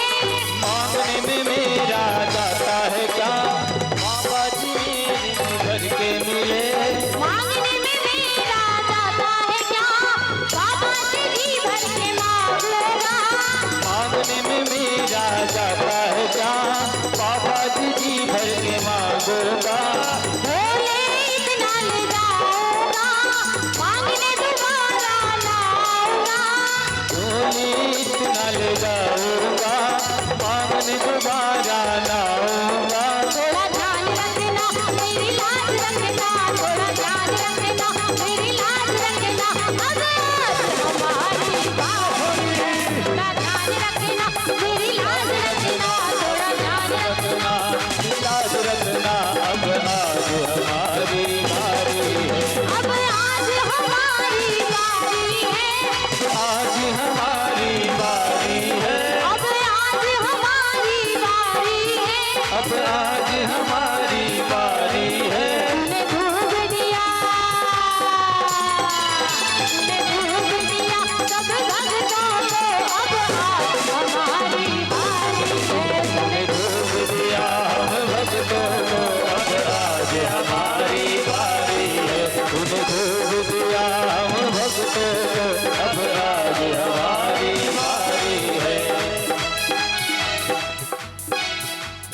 मांगने में मेरा जाता है क्या, बाबा जी भर के मिले। मांगने में मेरा जाता है क्या, बाबा जी भर के मांगूंगा। मांगने में मेरा जाता है क्या, बाबा जी भर के मांगूंगा। बोले इतना ले जाऊंगा, मांगने दोबारा लाऊंगा। बोले इतना ले जाऊंगा, मांगने दोबारा लाऊंगा। थोड़ा ध्यान रखना मेरी लाज रखना, थोड़ा ध्यान रखना मेरी लाज रखना, अब आज हमारी बारी है। थोड़ा ध्यान रखना मेरी लाज रखना, थोड़ा ध्यान रखना। लाज रखना, अब आज हमारी बारी है। अब आज हमारी बारी है। आज हमारी बारी है। अब आज हमारी बारी है। अब आज हमारी बारी है। तूने खूब दिया, तूने खूब दिया सब भक्तों को, अब आज हमारी बारी है। तूने खूब दिया हम भक्तों को, अब आज हमारी बारी है। तूने खूब दिया हम भक्तों को, अब आज हमारी बारी है।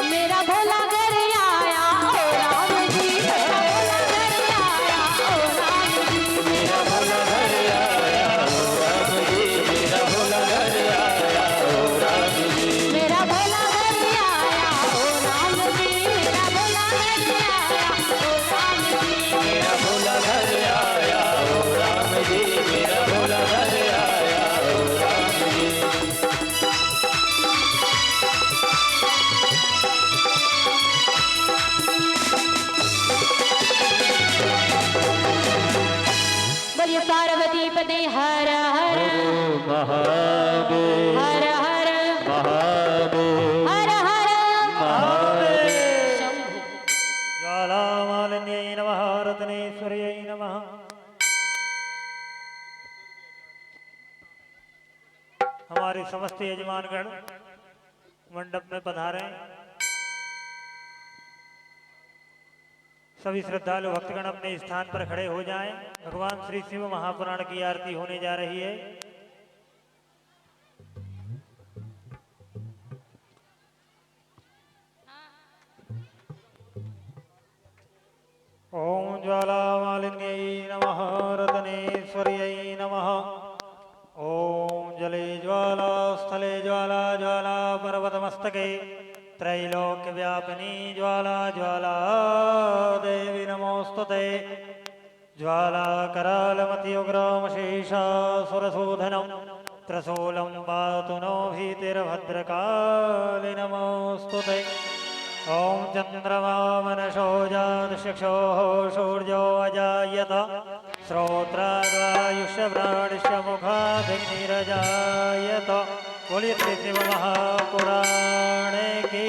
मेरा भोला घर आया ओ राम जी, मेरा भोला घर आया ओ राम जी। मेरा भोला घर आया हो राम जी, मेरा भोला घर आया हो राम जी। मेरा भोला घर आया ओ राम जी, मेरा भोला घर आया ओ राम जी। मेरा भोला घर आया हो राम जी, मेरा भोला घर आया हो राम जी। बोलिए पार्वती पति हर हर महादेव हर हर महादेव हर हर महादेव। शंभु। ज्वालामालिन्यै नमः, रत्नेश्वर्यै नमः। हमारे समस्त यजमानगण मंडप में पधारे। सभी श्रद्धालु भक्तगण अपने स्थान पर खड़े हो जाएं। भगवान श्री शिव महापुराण की आरती होने जा रही है। ओम ज्वालामालिन्यै नमः रत्नेश्वर्यै नमः। ओम जले ज्वाला स्थले ज्वाला ज्वाला पर्वतमस्तके त्रैलोक्यव्यापिनी ज्वाला ज्वाला देवी नमोस्तुते। ज्वाला करालमत्युग्रमशेषासुरसूदनं त्रशूलं पातु नो भीतिर्भद्रकाली नमोस्तुते। ओम चंद्रमा मनसो जातचक्षुः सूर्यो अजायत श्रोत्राद्वायुष्यप्राणिश्च मुखादग्निरजायत। बोलिए श्री शिव महापुराण की।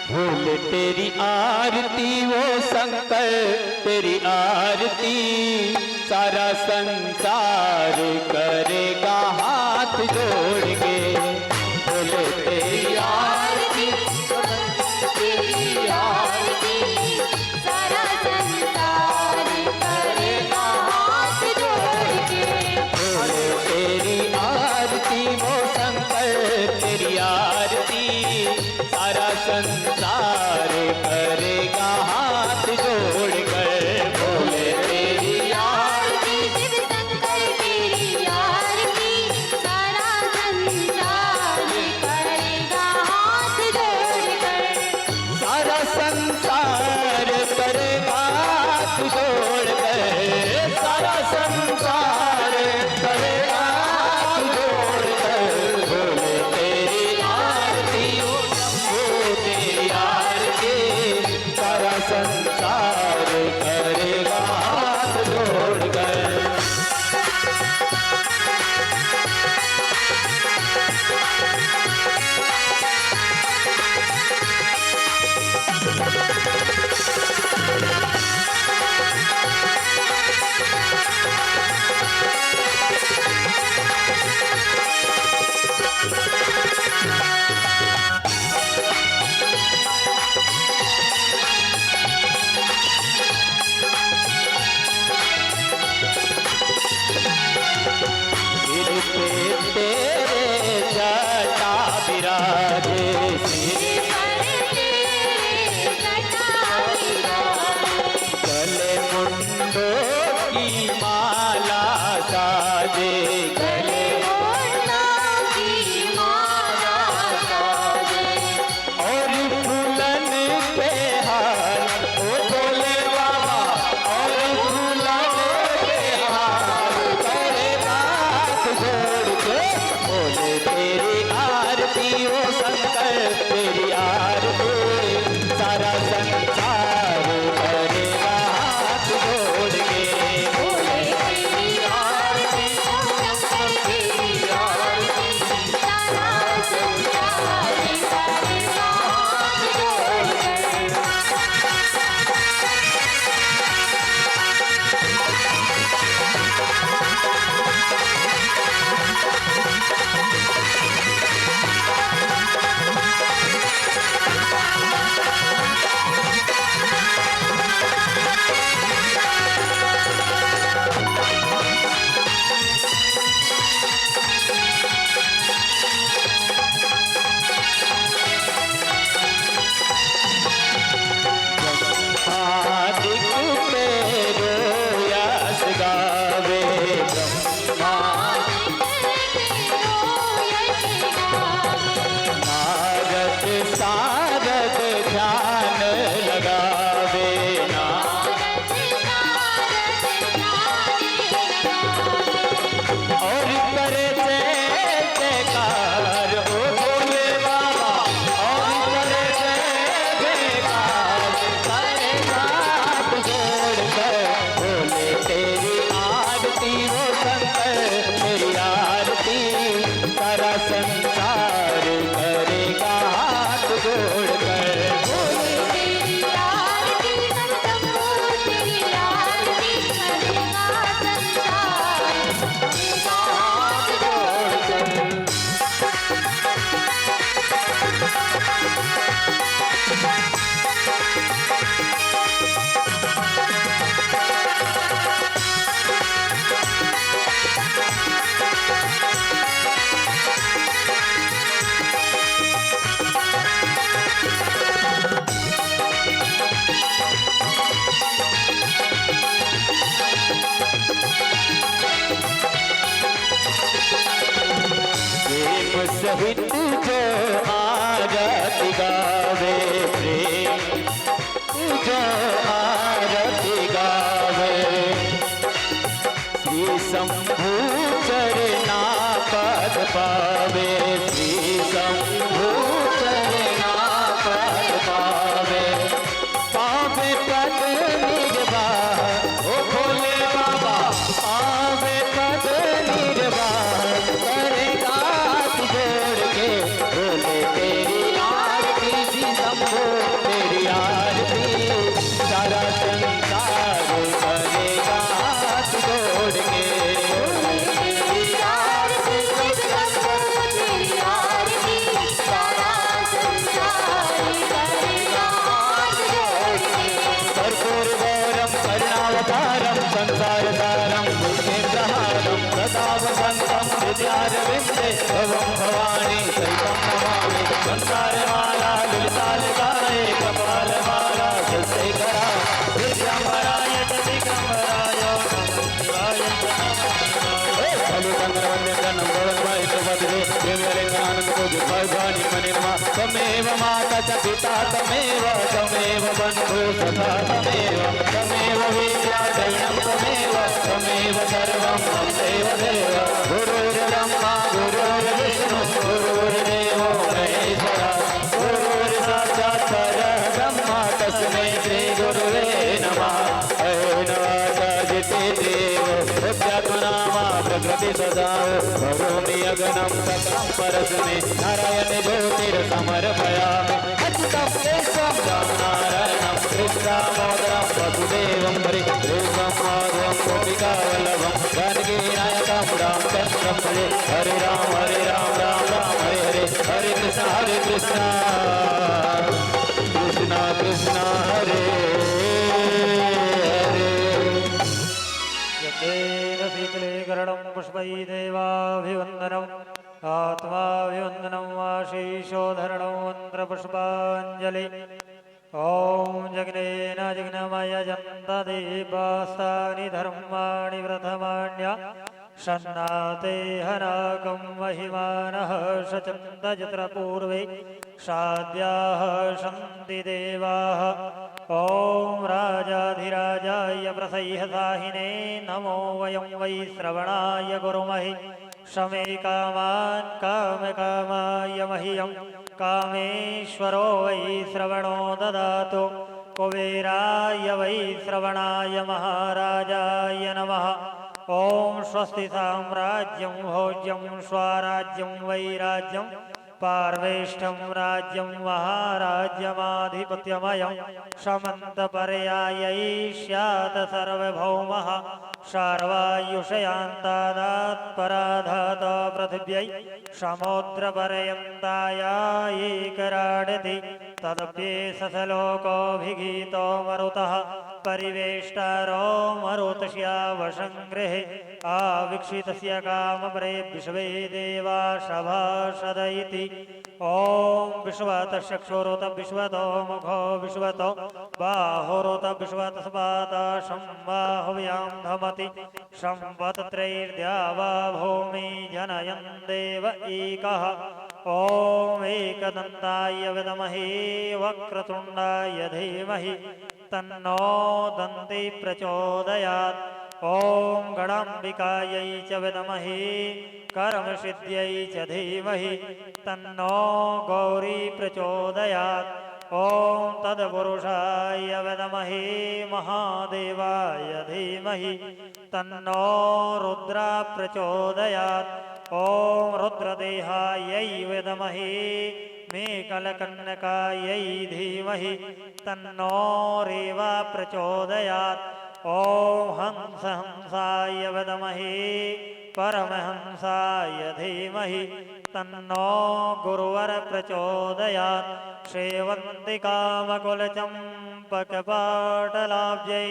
भोले तेरी आरती वो शंकर तेरी आरती सारा संसार करेगा हाथ जोड़ के। भोले तेरी आरती तेरी आरती सारा संसार करेगा हाथ जोड़ के। भोले तेरी आरती वो शंकर तेरी आरती सारा संसार करेगा हाथ जोड़ कर। भोले तेरी आरती शिव शंकर तेरी आरती सारा संसार करेगा हाथ जोड़ कर। सारा संसार करेगा हाथ जोड़ कर। सारा संसार करेगा हाथ जोड़ कर। भोले तेरी आरती वो तेरी आरती सारा संसार करेगा हाथ जोड़ कर। सिर पे तेरे जटा विराजे। सिर गले मुंडों की माला साजे। गले और फूलन के हार ओ भोले बाबा और फूलन के हार तेरे हाथ जोड़ के। भोले तेरी आरती ओ शंकर तेरी आरती सारा संसार करेगा हाथ जोड़ के। भोले तेरी आरती ओ शंकर तेरी आरती सारा संसार करेगा हाथ जोड़ कर। आदिक तेरो यश गावे ब्रह्मा नारद सारद ध्यान लगावे। और करे जय जयकार ओ भोले बाबा और करे जय जयकार सारे हाथ जोड़ कर। भोले तेरी आरती वो शंकर तेरी आरती सारा संसार करेगा हाथ जोड़ कर। भोले तेरी आरती संतमो तेरी आरती करेगा संसार करेगा हाथ जोड़ कर। सहित जो आरती गावे प्रेम जो आरती गावे श्री शंभु चरना पद पावे श्री शंभु चरना पद पावे पावे पद निर्वाह ओ भोले बाबा पावे पद निर्वाह करेगा हाथ जोड़ के बोले तेरी आरती श्री शंभु तेरी आरती सारा संसार करेगा हाथ जोड़ के कर्पूर गौरम करुणावतारम संसार सारम भूषेन्द्रहारम सदा वसंतम हृदयारविंदे भवं भवानी सहितं नमामि संसार माला ललितालकाय कपाल माला जलशेखरा विद्याम्बराय दिगंबराय शिवाय आनंद को भगवानी मनिर्मा तमेव माता च पिता तमेव तमेव बंधु सखा तमेव विद्या दैनं तमेव सर्वं तमेव देव गुरुर्ब्रह्मा गुरुर्विष्णु गुरुर्देवो महेश्वरा गुरुर्साक्षात् परब्रह्म तस्मै श्री गुरुवे नमः प्रकृति सदाओ भगोमि अगनम सकलम परस्मै नारायण ज्योतिर्समर्पयामि अच्युतं केशवं रामनारायणं कृष्णदामोदरं वसुदेवं हरिदेवं माधवं गोपिकावल्लभं जानकीनायकं रामचन्द्रं भजे हरे राम राम राम हरे हरे हरे कृष्ण कृष्ण कृष्ण हरे शीतलीकरणं पुष्पै देवाभिवन्दनम् आत्माभिवन्दनम् आशीषोधरणं मन्त्रपुष्पाञ्जलि ॐ जग्नेन जग्नमय जन्तदीपास्तानि धर्माणि व्रतमाण्य शन्नाते हनाकं महिमानः शचन्दजत्रपूर्वे शाद्याः सन्ति देवाः ॐ राजाधिराजाय प्रसह्यसाहिने नमो वयं वै श्रवणाय गुरुमहि शमे कामान् कामकामाय मह्यं कामेश्वरो वै श्रवणो ददातु कुबेराय वै श्रवणाय महाराजाय नमः ॐ स्वस्ति साम्राज्यं भोज्यं स्वराज्यं वैराज्यं पार्वेष्ठं राज्यं महाराज्यमाधिपत्यमयं समन्तपर्यायै स्यात् सार्वभौमः सार्वायुषयान्तादात्पराधात पृथिव्यै समुद्रपर्यन्तायायैकराडति तदप्येषलोकोऽभिगीतो मरुतः परिवेष्टारो मरुतस्यावसङ्गृहे आवीक्षितस्य कामपरे विश्वे देवा सभासद इति ॐ विश्वतः चक्षुरुत विश्वतो मुखो विश्वतो बाहुरुत विश्वतस्पाता संबाहुव्यां धमति संवत्त्रैर्द्यावा भूमि जनयन् देव एकः ॐ एकदन्ताय विद्महे वक्रतुण्डाय धीमहि तन्नो दन्ति प्रचोदयात् ॐ गणाम्बिकायै च विद्महे कर्मसिद्ध्यै च धीमहि तन्नो गौरी प्रचोदयात् ॐ तत्पुरुषाय विद्महे महादेवाय धीमहि तन्नो रुद्रा प्रचोदयात् ॐ रुद्रदेहायै विद्महे मेकलकन्नकायै धीमहि तन्नो रेवा प्रचोदयात् ॐ हंसाय विद्महे परमहंसाय धीमहि तन्नो गुरुवर प्रचोदयात् सेवन्तिकामकुलचम्पकपाटलाब्जै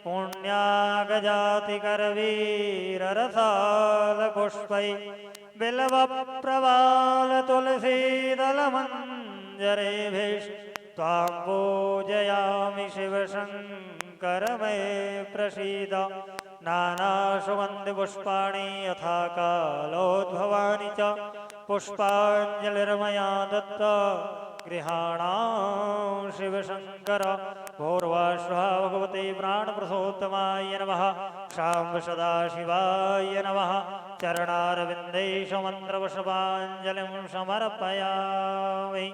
पुण्यागजातिकरवीररसालपुष्पै बिल्वप्रवालतुलसीदलमञ्जरेभिस्त्वां पूजयामि शिवशङ्कर मे प्रसीद नानासुगन्धिपुष्पाणि यथा कालोद्भवानि च पुष्पाञ्जलिर्मया दत्त गृहाणां शिवशङ्कर भोर्वाश्वः भगवते प्राणप्रसोत्तमाय नमः शाम्ब सदाशिवाय नमः चरणारविन्देशमन्त्रवशपाञ्जलिं समर्पयामि।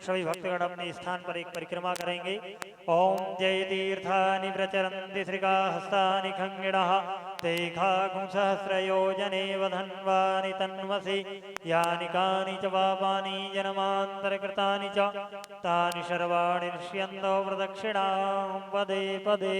सभी भक्तगण अपने स्थान पर एक परिक्रमा करेंगे। ओम जय तीर्थानि प्रचरन्ति श्रीकाहस्तानि खङ्गिणः ते खागुंसहस्रयोजने वधन्वानि तन्वसि यानि कानि च पापानि जन्मान्तरकृतानि च तानि सर्वाणि नश्यन्तो प्रदक्षिणां पदे पदे।